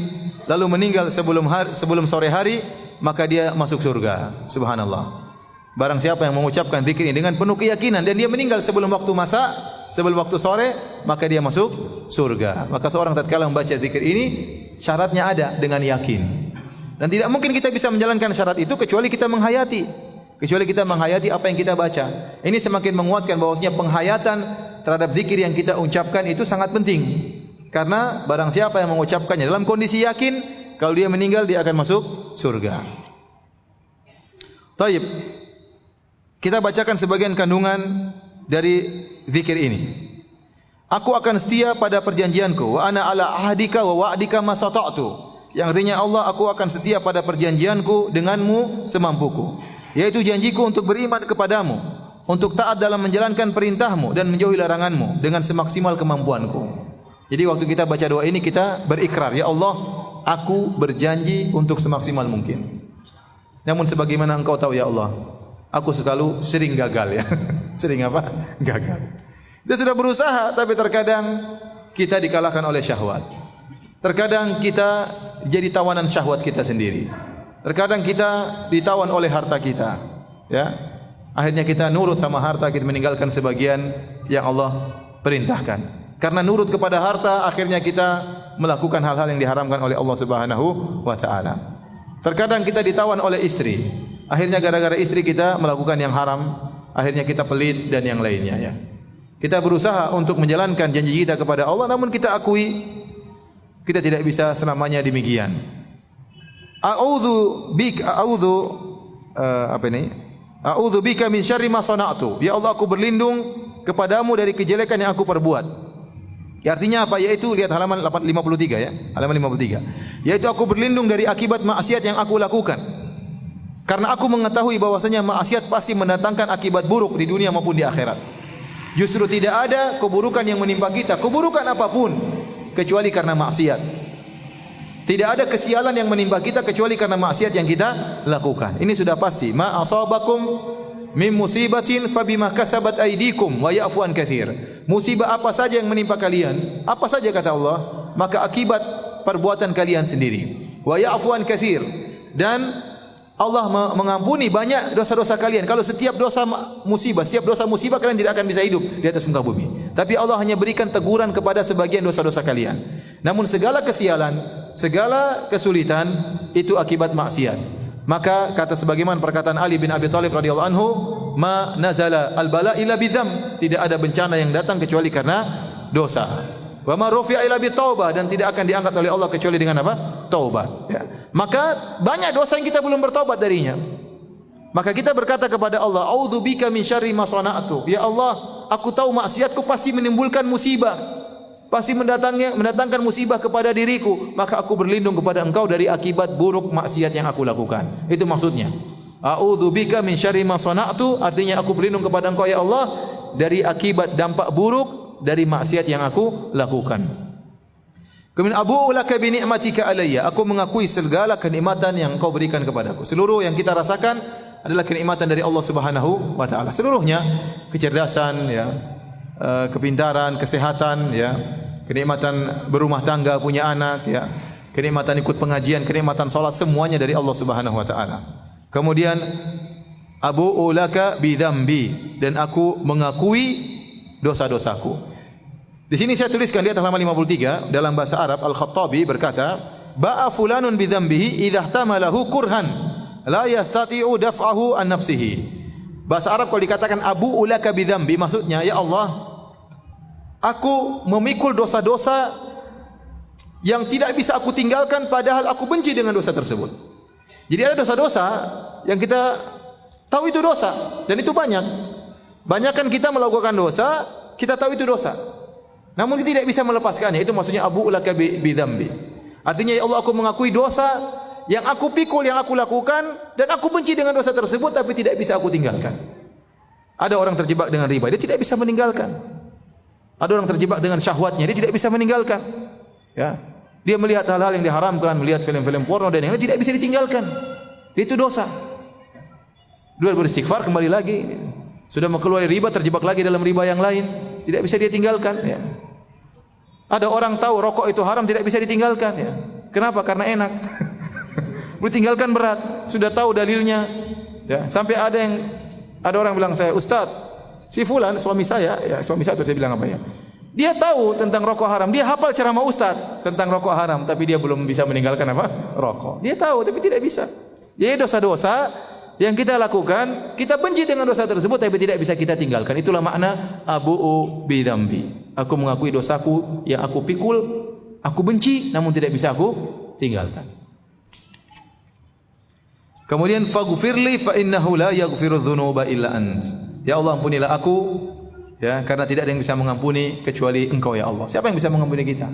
lalu meninggal sebelum sore hari, maka dia masuk surga. Subhanallah. Barang siapa yang mengucapkan zikir ini dengan penuh keyakinan dan dia meninggal sebelum waktu masa, sebelum waktu sore, maka dia masuk surga. Maka seorang tatkala membaca zikir ini, syaratnya ada dengan yakin. Dan tidak mungkin kita bisa menjalankan syarat itu kecuali kita menghayati. Kecuali kita menghayati apa yang kita baca. Ini semakin menguatkan bahwasanya penghayatan terhadap zikir yang kita ucapkan itu sangat penting. Karena barang siapa yang mengucapkannya dalam kondisi yakin, kalau dia meninggal dia akan masuk surga. Taib. Kita bacakan sebagian kandungan dari zikir ini. Aku akan setia pada perjanjianku, wa ana ala ahdika wa wa'dika ma sata'tu. Yang artinya Allah, aku akan setia pada perjanjianku denganmu semampuku. Yaitu janjiku untuk beriman kepadamu, untuk taat dalam menjalankan perintahmu dan menjauhi laranganmu dengan semaksimal kemampuanku. Jadi waktu kita baca doa ini kita berikrar, ya Allah, aku berjanji untuk semaksimal mungkin. Namun sebagaimana engkau tahu ya Allah, aku sering gagal ya. Sering apa? Gagal. Kita sudah berusaha tapi terkadang kita dikalahkan oleh syahwat. Terkadang kita jadi tawanan syahwat kita sendiri. Terkadang kita ditawan oleh harta kita, ya. Akhirnya kita nurut sama harta, kita meninggalkan sebagian yang Allah perintahkan. Karena nurut kepada harta, akhirnya kita melakukan hal-hal yang diharamkan oleh Allah Subhanahu wa taala. Terkadang kita ditawan oleh istri. Akhirnya gara-gara istri kita melakukan yang haram, akhirnya kita pelit dan yang lainnya, ya. Kita berusaha untuk menjalankan janji kita kepada Allah, namun kita akui kita tidak bisa selamanya demikian. A'udzu bika min syarri ma sana'tu. Ya Allah, aku berlindung kepadamu dari kejelekan yang aku perbuat. Ya, artinya apa? Yaitu lihat halaman 53 ya. Halaman 53. Yaitu aku berlindung dari akibat maksiat yang aku lakukan. Karena aku mengetahui bahwasanya maksiat pasti mendatangkan akibat buruk di dunia maupun di akhirat. Justru tidak ada keburukan yang menimpa kita, keburukan apapun kecuali karena maksiat. Tidak ada kesialan yang menimpa kita kecuali karena maksiat yang kita lakukan. Ini sudah pasti. Ma asabakum min musibatin fabima kasabat aydikum wa ya'fu an katsir. Musibah apa saja yang menimpa kalian, apa saja kata Allah, maka akibat perbuatan kalian sendiri. Wa ya'fu an katsir. Dan Allah mengampuni banyak dosa-dosa kalian. Kalau setiap dosa musibah kalian tidak akan bisa hidup di atas muka bumi. Tapi Allah hanya berikan teguran kepada sebagian dosa-dosa kalian. Namun segala kesialan, segala kesulitan itu akibat maksiat. Maka kata sebagaimana perkataan Ali bin Abi Thalib radhiyallahu anhu, ma nazala al-bala illa bidzam. Tidak ada bencana yang datang kecuali karena dosa. Wa ma rufi'a illa bitaubah, dan tidak akan diangkat oleh Allah kecuali dengan apa? Taubat, ya. Maka banyak dosa yang kita belum bertaubat darinya. Maka kita berkata kepada Allah, a'udzubika min syarri ma sana'tu. Ya Allah, aku tahu maksiatku pasti menimbulkan musibah, pasti mendatangkan musibah kepada diriku, maka aku berlindung kepada Engkau dari akibat buruk maksiat yang aku lakukan. Itu maksudnya. A'udzubika min syarri ma sana'tu, artinya aku berlindung kepada Engkau ya Allah dari akibat dampak buruk dari maksiat yang aku lakukan. Kemudian abu'u laka bi ni'matika alayya, aku mengakui segala kenikmatan yang Engkau berikan kepadaku. Seluruh yang kita rasakan adalah kenikmatan dari Allah Subhanahu wa taala. Seluruhnya, kecerdasan, ya, kepintaran, kesehatan, ya, kenikmatan berumah tangga, punya anak, ya, kenikmatan ikut pengajian, kenikmatan salat, semuanya dari Allah Subhanahu wa taala. Kemudian abu'u laka bi dzambi, dan aku mengakui dosa-dosaku. Di sini saya tuliskan di atas halaman 53 dalam bahasa Arab, Al-Khattabi berkata, ba'a fulanun bi dzambihi idza ihtamalahu kurhan la yastati'u daf'ahu an nafsihi. Bahasa Arab kalau dikatakan abu'u laka bi dzambi, maksudnya ya Allah, aku memikul dosa-dosa yang tidak bisa aku tinggalkan padahal aku benci dengan dosa tersebut. Jadi ada dosa-dosa yang kita tahu itu dosa dan itu banyak. Banyak kan kita melakukan dosa, kita tahu itu dosa. Namun kita tidak bisa melepaskannya. Itu maksudnya abu laka bi dzambi. Artinya ya Allah, aku mengakui dosa yang aku pikul, yang aku lakukan, dan aku benci dengan dosa tersebut tapi tidak bisa aku tinggalkan. Ada orang terjebak dengan riba, dia tidak bisa meninggalkan. Ada orang terjebak dengan syahwatnya, dia tidak bisa meninggalkan. Ya. Dia melihat hal-hal yang diharamkan, melihat film-film porno dan yang lain, tidak bisa ditinggalkan. Itu dosa. Dia beristighfar, kembali lagi. Sudah mau keluar dari riba, terjebak lagi dalam riba yang lain, tidak bisa dia tinggalkan. Ya. Ada orang tahu rokok itu haram, tidak bisa ditinggalkan. Ya. Kenapa? Karena enak. Ditinggalkan berat. Sudah tahu dalilnya. Ya. Sampai ada orang bilang saya, Ustaz, si fulan suami saya, ya suami saya itu saya bilang apa ya? Dia tahu tentang rokok haram, dia hafal ceramah Ustaz tentang rokok haram, tapi dia belum bisa meninggalkan apa? Rokok. Dia tahu tapi tidak bisa. Jadi dosa-dosa yang kita lakukan, kita benci dengan dosa tersebut tapi tidak bisa kita tinggalkan. Itulah makna abu'u bidzambi. Aku mengakui dosaku yang aku pikul, aku benci namun tidak bisa aku tinggalkan. Kemudian faghfirli fa innahu la yaghfiru dzunuba illa ant. Ya Allah, ampunilah aku, ya, karena tidak ada yang bisa mengampuni kecuali Engkau ya Allah. Siapa yang bisa mengampuni kita?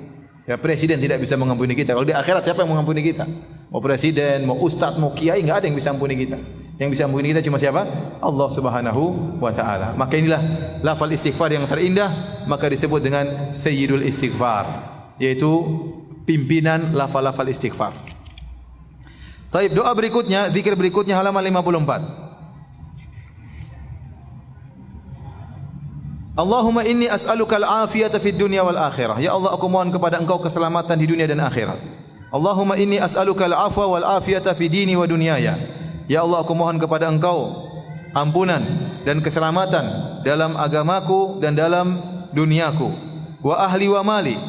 Ya, presiden tidak bisa mengampuni kita. Kalau di akhirat siapa yang mengampuni kita? Mau presiden, mau ustaz, mau kiai, enggak ada yang bisa mengampuni kita. Yang bisa mengampuni kita cuma siapa? Allah Subhanahu wa taala. Maka inilah lafal istighfar yang terindah, maka disebut dengan sayyidul istighfar, yaitu pimpinan lafal-lafal istighfar. Taib, doa berikutnya, zikir berikutnya halaman 54. Allahumma inni as'aluka al-afiyata fid dunya wal akhirah. Ya Allah, aku mohon kepada Engkau keselamatan di dunia dan akhirat. Allahumma inni as'aluka al-afwa wal afiyata fi dini wa dunyaya. Ya Allah, aku mohon kepada Engkau ampunan dan keselamatan dalam agamaku dan dalam duniaku. Wa ahli wa mali,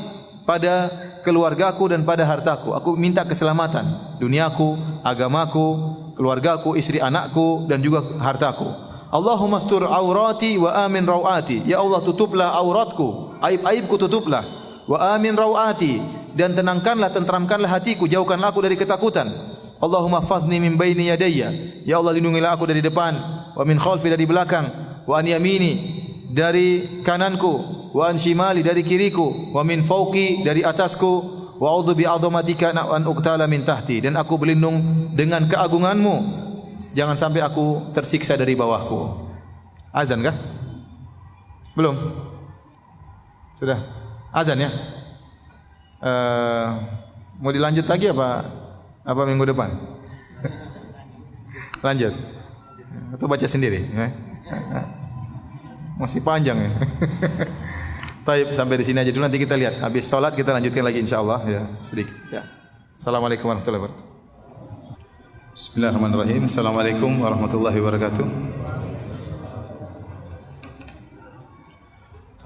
pada keluargaku dan pada hartaku. Aku minta keselamatan duniaku, agamaku, keluargaku, istri anakku dan juga hartaku. Allahumma astur aurati wa amin rawati. Ya Allah, tutuplah auratku, aib-aibku tutuplah. Wa amin rawati, dan tenangkanlah, tentramkanlah hatiku, jauhkanlah aku dari ketakutan. Allahumma fadni min baini yadayya. Ya Allah, lindungilah aku dari depan, wa min khalfi, dari belakang, wa an yamini, dari kananku, wa an shimali, dari kiriku, wa min fauqi, dari atasku, wa a'udzu bi 'azamatika an uqtala min tahti, dan aku berlindung dengan keagunganmu, jangan sampai aku tersiksa dari bawahku. Azan kah? Belum? Sudah? Azan ya? Mau dilanjut lagi apa minggu depan? Lanjut? Atau baca sendiri? Masih panjang ya. Baik, sampai di sini aja dulu, nanti kita lihat. Habis salat kita lanjutkan lagi insyaallah ya, sedikit ya. Assalamualaikum warahmatullahi wabarakatuh. Bismillahirrahmanirrahim. Assalamualaikum warahmatullahi wabarakatuh.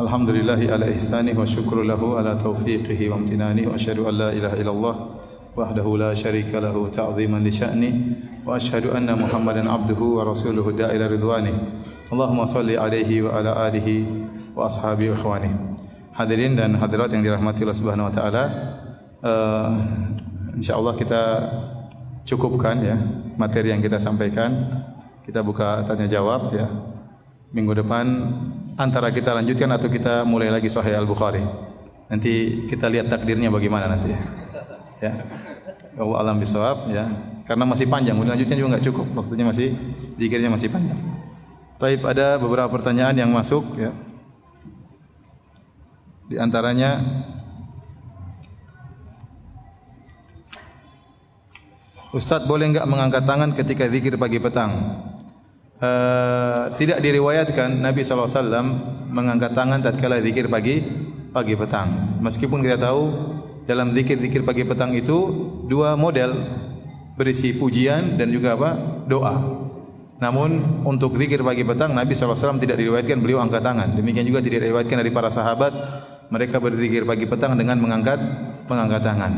Alhamdulillahi ala ihsanihi wa syukru lahu ala taufiqihi wa amtinani, wa asyhadu an la ilaha illallah wahdahu la syarika lahu ta'ziman li sya'ni, wa asyhadu anna Muhammadan abduhu wa rasuluhu da'ila ridwani. Allahumma salli alaihi wa ala alihi wa ashabihi wa ikhwani. Hadirin dan hadirat yang dirahmati Allah Subhanahu wa taala, insyaallah kita cukupkan ya materi yang kita sampaikan. Kita buka tanya jawab ya. Minggu depan antara kita lanjutkan atau kita mulai lagi Sahih Al-Bukhari. Nanti kita lihat takdirnya bagaimana nanti ya. Ya. Allah alam bisawab ya. Karena masih panjang, lanjutnya juga enggak cukup. Waktunya masih, zikirnya masih panjang. Taib, ada beberapa pertanyaan yang masuk ya. Di antaranya Ustaz, boleh enggak mengangkat tangan ketika zikir pagi petang? Tidak diriwayatkan Nabi SAW mengangkat tangan tatkala zikir pagi petang. Meskipun kita tahu dalam zikir-zikir pagi petang itu dua model, berisi pujian dan juga doa. Namun untuk zikir pagi petang Nabi SAW tidak diriwayatkan beliau angkat tangan. Demikian juga tidak diriwayatkan dari para sahabat mereka berzikir pagi petang dengan mengangkat tangan.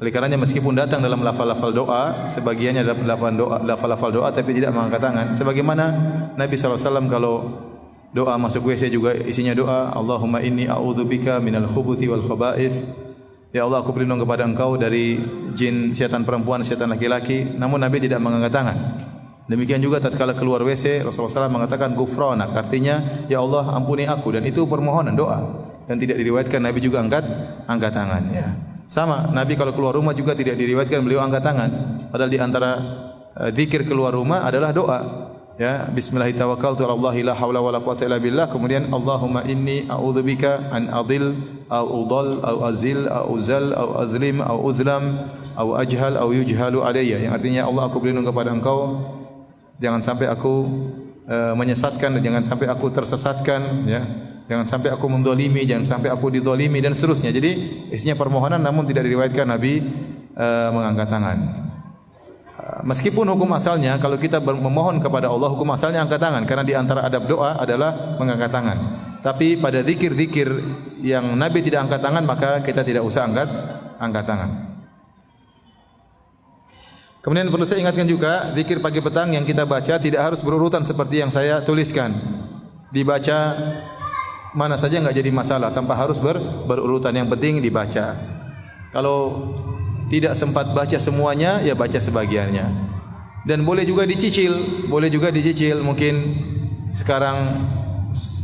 Oleh karenanya meskipun datang dalam lafal-lafal doa, sebagiannya dalam lafal-lafal doa tapi tidak mengangkat tangan. Sebagaimana Nabi SAW kalau doa masuk WC juga isinya doa, Allahumma inni a'udzubika minal khubuthi wal khaba'ith. Ya Allah, aku berlindung kepada Engkau dari jin, setan perempuan, setan laki-laki. Namun Nabi tidak mengangkat tangan. Demikian juga tatkala keluar WC, Rasulullah SAW mengatakan ghufranak, artinya ya Allah ampuni aku, dan itu permohonan doa. Dan tidak diriwayatkan Nabi juga angkat tangan ya. Sama, Nabi kalau keluar rumah juga tidak diriwayatkan beliau angkat tangan. Padahal di antara zikir keluar rumah adalah doa. Ya, bismillahirrahmanirrahim tawakkaltu 'ala Allah la haula wala quwwata illa billah. Kemudian Allahumma inni a'udzubika an adil au udall au azil au uzal au azlim au uzlam au ajhal au yujhalu alayya. Yang artinya Allah, aku berlindung kepada Engkau jangan sampai aku menyesatkan, dan jangan sampai aku tersesatkan, ya. Jangan sampai aku mendolimi, jangan sampai aku didolimi, dan seterusnya. Jadi isinya permohonan, namun tidak diriwayatkan Nabi mengangkat tangan. Meskipun hukum asalnya kalau kita memohon kepada Allah, hukum asalnya angkat tangan, karena di antara adab doa adalah mengangkat tangan. Tapi pada zikir-zikir yang Nabi tidak angkat tangan, maka kita tidak usah angkat tangan. Kemudian perlu saya ingatkan juga, zikir pagi petang yang kita baca tidak harus berurutan seperti yang saya tuliskan. Dibaca mana saja enggak jadi masalah, tanpa harus berurutan, yang penting dibaca. Kalau tidak sempat baca semuanya, ya baca sebagiannya. Dan boleh juga dicicil, mungkin sekarang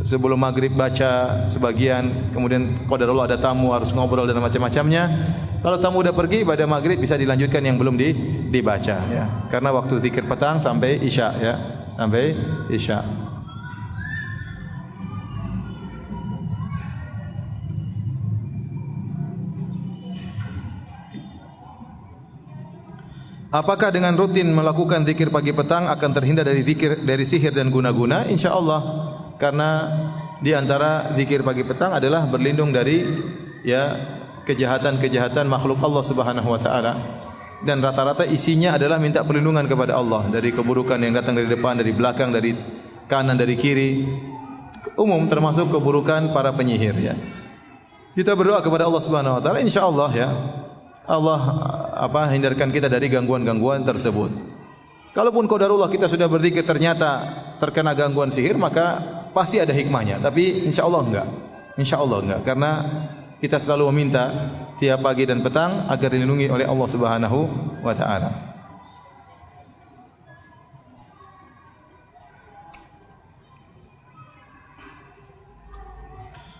sebelum maghrib baca sebagian, kemudian qadarullah ada tamu harus ngobrol dan macam-macamnya. Kalau tamu udah pergi pada maghrib bisa dilanjutkan yang belum dibaca, ya. Karena waktu zikir petang sampai isya, ya, sampai isya. Apakah dengan rutin melakukan zikir pagi petang akan terhindar dari sihir dan guna-guna? Insyaallah. Karena di antara zikir pagi petang adalah berlindung dari kejahatan-kejahatan makhluk Allah Subhanahu wa taala. Dan rata-rata isinya adalah minta perlindungan kepada Allah dari keburukan yang datang dari depan, dari belakang, dari kanan, dari kiri. Umum termasuk keburukan para penyihir, ya. Kita berdoa kepada Allah Subhanahu wa taala, insyaallah, ya. Allah hindarkan kita dari gangguan-gangguan tersebut. Kalaupun qadarullah kita sudah berzikir ternyata terkena gangguan sihir, maka pasti ada hikmahnya. Tapi insyaallah enggak, karena kita selalu meminta tiap pagi dan petang agar dilindungi oleh Allah Subhanahu wa taala.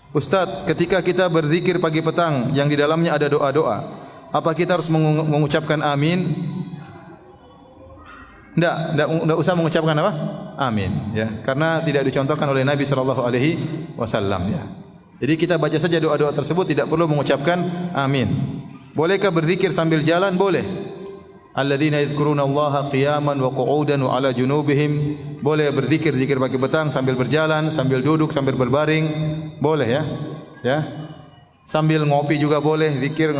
Ustaz, ketika kita berzikir pagi petang yang di dalamnya ada doa-doa, apa kita harus mengucapkan amin? Tidak usah mengucapkan apa? Amin, ya. Karena tidak dicontohkan oleh Nabi sallallahu alaihi wasallam, ya. Jadi kita baca saja doa-doa tersebut, tidak perlu mengucapkan amin. Bolehkah berzikir sambil jalan? Boleh. Alladzina yadhkuruna Allaha qiyaman wa qu'udan wa 'ala junubihim. Boleh berzikir pagi petang sambil berjalan, sambil duduk, sambil berbaring. Boleh, ya. Ya. Sambil ngopi juga boleh zikir.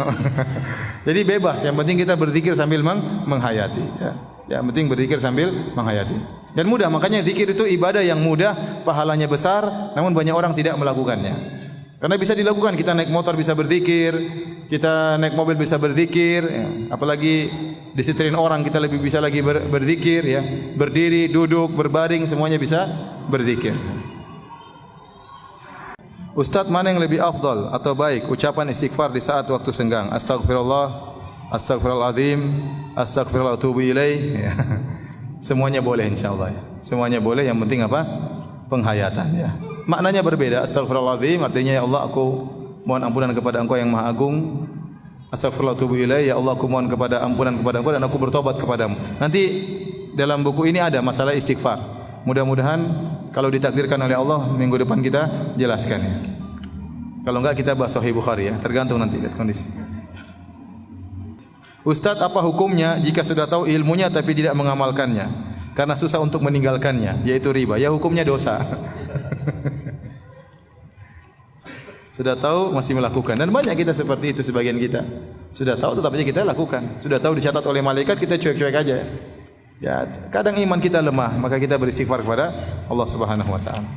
Jadi bebas, yang penting kita berzikir sambil menghayati, ya. Yang penting berzikir sambil menghayati. Dan mudah, makanya zikir itu ibadah yang mudah, pahalanya besar, namun banyak orang tidak melakukannya. Karena bisa dilakukan, kita naik motor bisa berzikir, kita naik mobil bisa berzikir, ya. Apalagi disetirin orang kita lebih bisa lagi berzikir, ya. Berdiri, duduk, berbaring semuanya bisa berzikir. Ustaz, mana yang lebih afdal atau baik ucapan istighfar di saat waktu senggang? Astaghfirullah, astaghfirullahaladzim, astaghfirullah wa atubu ilaih. Ya. Semuanya boleh insyaallah. Semuanya boleh, yang penting apa? Penghayatan, ya. Maknanya berbeda. Astaghfirullahaladzim artinya ya Allah, aku mohon ampunan kepada Engkau yang Maha Agung. Astaghfirullah wa atubu ilaih, ya Allah, aku mohon kepada ampunan kepada Engkau dan aku bertobat kepadamu. Nanti dalam buku ini ada masalah istighfar. Mudah-mudahan kalau ditakdirkan oleh Allah minggu depan kita jelaskan, ya. Kalau enggak kita bahas Sahih Bukhari, ya. Tergantung nanti lihat kondisi. Ustaz, apa hukumnya jika sudah tahu ilmunya tapi tidak mengamalkannya karena susah untuk meninggalkannya, yaitu riba? Ya, hukumnya dosa. Sudah tahu masih melakukan, dan banyak kita seperti itu. Sebagian kita sudah tahu tetap saja kita lakukan. Sudah tahu dicatat oleh malaikat, kita cuek-cuek aja. Ya, kadang iman kita lemah, maka kita beristighfar kepada Allah Subhanahu wa taala.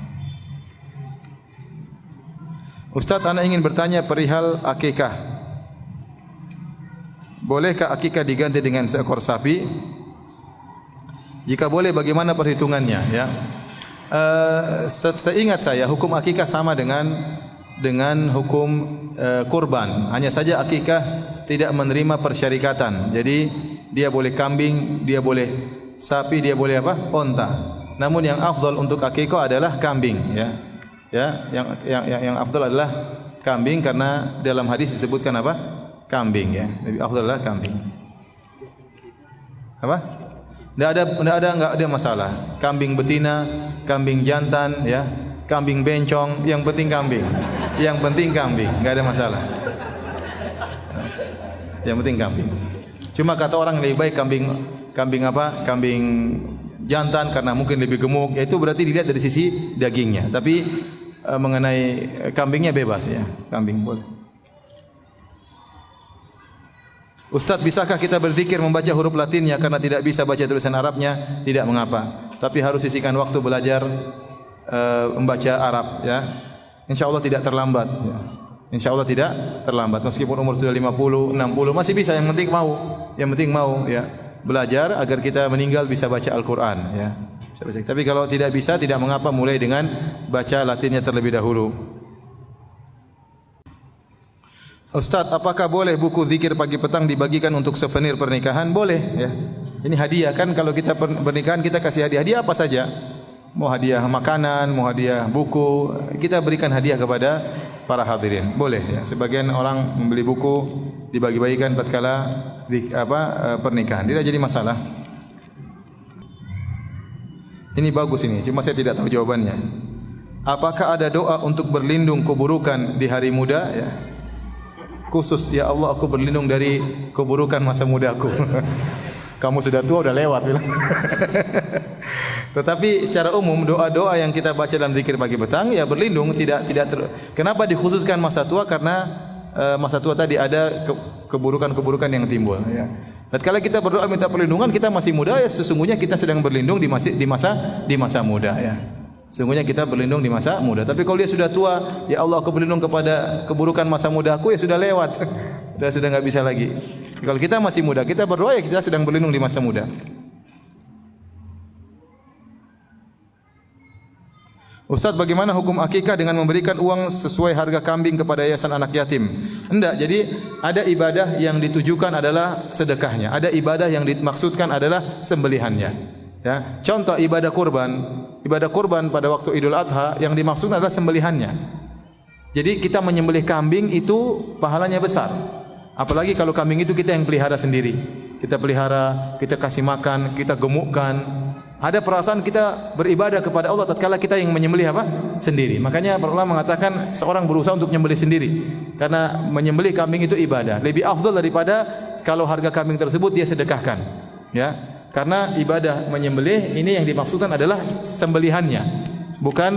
Ustaz, ana ingin bertanya perihal akikah. Bolehkah akikah diganti dengan seekor sapi? Jika boleh, bagaimana perhitungannya, ya? Seingat saya hukum akikah sama dengan hukum kurban. Hanya saja akikah tidak menerima persyarikatan. Jadi dia boleh kambing, dia boleh sapi dia boleh apa? Onta. Namun yang afdal untuk akikah adalah kambing, ya. Ya, yang afdal adalah kambing karena dalam hadis disebutkan apa? Kambing, ya. Lebih afdal adalah kambing. Apa? Enggak ada masalah. Kambing betina, kambing jantan, ya. Kambing bencong, yang penting kambing. Yang penting kambing, enggak ada masalah. Yang penting kambing. Cuma kata orang lebih baik kambing apa? Kambing jantan karena mungkin lebih gemuk. Itu berarti dilihat dari sisi dagingnya. Tapi mengenai kambingnya bebas, ya. Kambing boleh. Ustaz, bisakah kita berzikir membaca huruf Latinnya karena tidak bisa baca tulisan Arabnya? Tidak mengapa. Tapi harus sisihkan waktu belajar membaca Arab, ya. Insyaallah tidak terlambat, ya. Insyaallah tidak terlambat meskipun umur sudah 50, 60 masih bisa, yang penting mau. Yang penting mau, ya. Belajar agar kita meninggal bisa baca Al-Qur'an, ya. Tapi kalau tidak bisa, tidak mengapa mulai dengan baca Latinnya terlebih dahulu. Ustaz, apakah boleh buku zikir pagi petang dibagikan untuk souvenir pernikahan? Boleh, ya. Ini hadiah kan, kalau kita pernikahan kita kasih hadiah apa saja. Mau hadiah makanan, mau hadiah buku, kita berikan hadiah kepada para hadirin. Boleh, ya. Sebagian orang membeli buku dibagi-bagikan tatkala pernikahan. Tidak jadi masalah. Ini bagus ini, cuma saya tidak tahu jawabannya. Apakah ada doa untuk berlindung keburukan di hari muda, ya? Khusus, ya Allah, aku berlindung dari keburukan masa mudaku. Kamu sudah tua, udah lewat bilang. Tetapi secara umum doa-doa yang kita baca dalam zikir pagi petang ya berlindung, kenapa dikhususkan masa tua? Karena masa tua tadi ada keburukan-keburukan yang timbul, ya. Tatkala kita berdoa minta perlindungan, kita masih muda, ya sesungguhnya kita sedang berlindung di masa muda, ya. Sesungguhnya kita berlindung di masa muda. Tapi kalau dia sudah tua, ya Allah, aku berlindung kepada keburukan masa mudaku, ya sudah lewat. Sudah enggak bisa lagi. Kalau kita masih muda, kita berdoa, ya kita sedang berlindung di masa muda. Ustaz, bagaimana hukum akikah dengan memberikan uang sesuai harga kambing kepada yayasan anak yatim? Enggak, jadi ada ibadah yang ditujukan adalah sedekahnya, ada ibadah yang dimaksudkan adalah sembelihannya. Ya, contoh ibadah kurban pada waktu Idul Adha yang dimaksudkan adalah sembelihannya. Jadi kita menyembelih kambing itu pahalanya besar. Apalagi kalau kambing itu kita yang pelihara sendiri. Kita pelihara, kita kasih makan, kita gemukkan. Ada perasaan kita beribadah kepada Allah tatkala kita yang menyembelih apa? Sendiri. Makanya para ulama mengatakan seorang berusaha untuk menyembelih sendiri. Karena menyembelih kambing itu ibadah. Lebih afdal daripada kalau harga kambing tersebut dia sedekahkan. Ya. Karena ibadah menyembelih ini yang dimaksudkan adalah sembelihannya. Bukan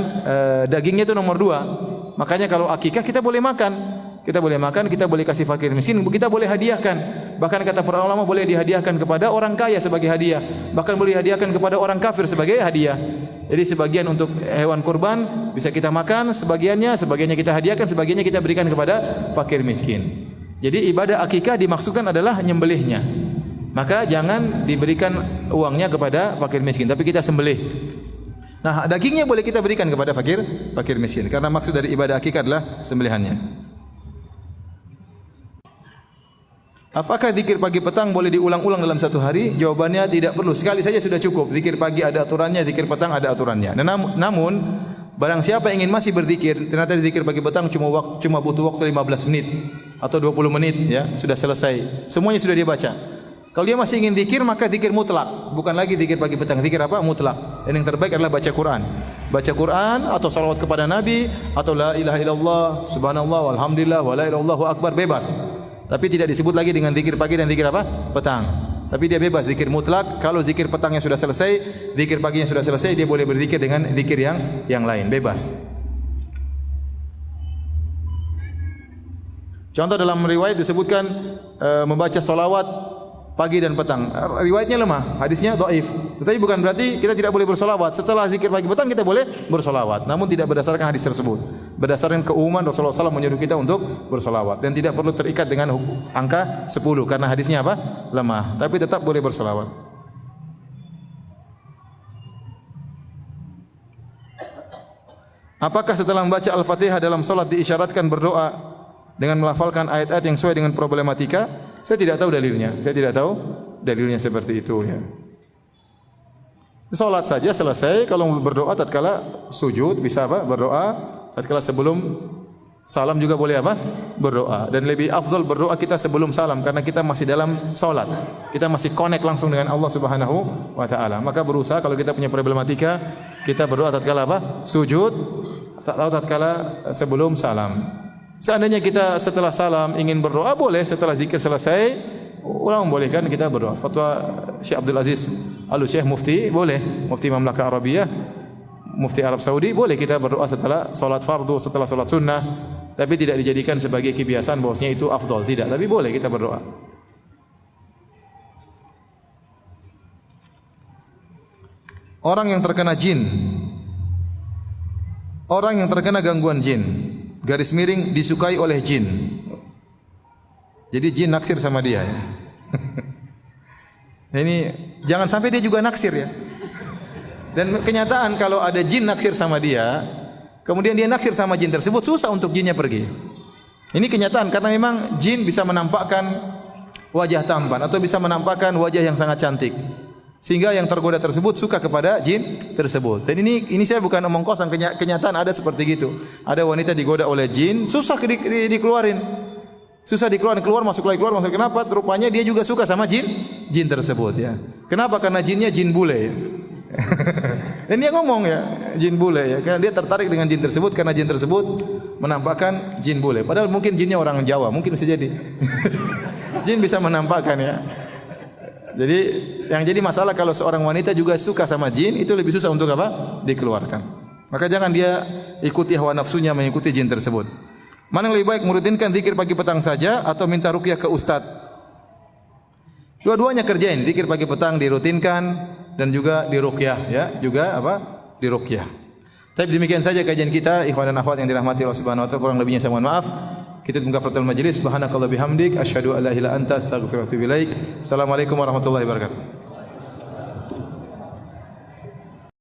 dagingnya itu nomor 2. Makanya kalau akikah kita boleh makan. Kita boleh makan, kita boleh kasih fakir miskin, kita boleh hadiahkan. Bahkan kata para ulama boleh dihadiahkan kepada orang kaya sebagai hadiah. Bahkan boleh dihadiahkan kepada orang kafir sebagai hadiah. Jadi sebagian untuk hewan kurban bisa kita makan, sebagiannya kita hadiahkan, sebagiannya kita berikan kepada fakir miskin. Jadi ibadah akikah dimaksudkan adalah nyembelihnya. Maka jangan diberikan uangnya kepada fakir miskin, tapi kita sembelih. Nah, dagingnya boleh kita berikan kepada fakir miskin karena maksud dari ibadah akikah adalah sembelihannya. Apakah zikir pagi petang boleh diulang-ulang dalam satu hari? Jawabannya tidak perlu. Sekali saja sudah cukup. Zikir pagi ada aturannya, zikir petang ada aturannya. Namun barang siapa ingin masih berzikir, ternyata zikir pagi petang cuma butuh waktu 15 menit atau 20 menit, ya, sudah selesai. Semuanya sudah dia baca. Kalau dia masih ingin zikir, maka zikir mutlak, bukan lagi zikir pagi petang. Zikir apa? Mutlak. Dan yang terbaik adalah baca Quran. Baca Quran atau salawat kepada Nabi atau la ilaha illallah, subhanallah, walhamdulillah, wa la ilaha illallah, akbar, bebas. Tapi tidak disebut lagi dengan zikir pagi dan zikir apa? Petang. Tapi dia bebas zikir mutlak. Kalau zikir petangnya sudah selesai, zikir paginya sudah selesai, dia boleh berzikir dengan zikir yang lain, bebas. Contoh dalam riwayat disebutkan membaca solawat pagi dan petang. Riwayatnya lemah, hadisnya dhaif. Tetapi bukan berarti kita tidak boleh bersolawat. Setelah zikir pagi petang kita boleh bersolawat. Namun tidak berdasarkan hadis tersebut. Berdasarkan keumuman Rasulullah SAW menyuruh kita untuk bersolawat. Dan tidak perlu terikat dengan angka 10. Karena hadisnya apa? Lemah. Tapi tetap boleh bersolawat. Apakah setelah membaca Al-Fatihah dalam solat diisyaratkan berdoa dengan melafalkan ayat-ayat yang sesuai dengan problematika? Saya tidak tahu dalilnya. Saya tidak tahu dalilnya seperti itu, ya. Salat saja selesai, kalau berdoa tatkala sujud bisa apa? Berdoa, tatkala sebelum salam juga boleh apa? Berdoa. Dan lebih afdal berdoa kita sebelum salam karena kita masih dalam salat. Kita masih connect langsung dengan Allah Subhanahu wa taala. Maka berusaha kalau kita punya problematika, kita berdoa tatkala apa? Sujud atau tatkala sebelum salam. Seandainya kita setelah salam ingin berdoa boleh, setelah zikir selesai ulama membolehkan kita berdoa. Fatwa Syekh Abdul Aziz Al-Syekh Mufti boleh, Mufti Mamlakah Arabiyah, Mufti Arab Saudi boleh kita berdoa setelah solat fardu, setelah solat sunnah, tapi tidak dijadikan sebagai kebiasaan bahwasanya itu afdal, tidak, tapi boleh kita berdoa. Orang yang terkena jin, orang yang terkena gangguan jin, garis miring disukai oleh jin. Jadi jin naksir sama dia ya. Ini jangan sampai dia juga naksir ya. Dan kenyataan kalau ada jin naksir sama dia, kemudian dia naksir sama jin tersebut, susah untuk jinnya pergi. Ini kenyataan karena memang jin bisa menampakkan wajah tampan atau bisa menampakkan wajah yang sangat cantik. Sehingga yang tergoda tersebut suka kepada jin tersebut. Dan ini saya bukan omong kosong, kenyataan ada seperti gitu. Ada wanita digoda oleh jin, susah dikeluarin. Susah dikeluarin, keluar masuk lagi, keluar masuk. Kenapa? Rupanya dia juga suka sama jin tersebut ya. Kenapa? Karena jinnya jin bule. Dan dia ngomong ya, jin bule ya. Karena dia tertarik dengan jin tersebut karena jin tersebut menampakkan jin bule. Padahal mungkin jinnya orang Jawa, mungkin bisa jadi. Jin bisa menampakkan ya. Jadi yang jadi masalah kalau seorang wanita juga suka sama jin, itu lebih susah untuk apa? Dikeluarkan. Maka jangan dia ikuti hawa nafsunya mengikuti jin tersebut. Mana yang lebih baik, merutinkan zikir pagi petang saja atau minta ruqyah ke ustaz? Dua-duanya kerjain, zikir pagi petang dirutinkan dan juga diruqyah ya, juga apa? Diruqyah. Tapi demikian saja kajian kita, ikhwan dan akhwat yang dirahmati Allah Subhanahu wa taala. Kurang lebihnya saya mohon maaf. Kita tutup kafaratul majlis. Subhanakallah bihamdik asyhadu an la ilaha illa anta astaghfiruka wa atubu ilaik. Assalamualaikum warahmatullahi wabarakatuh.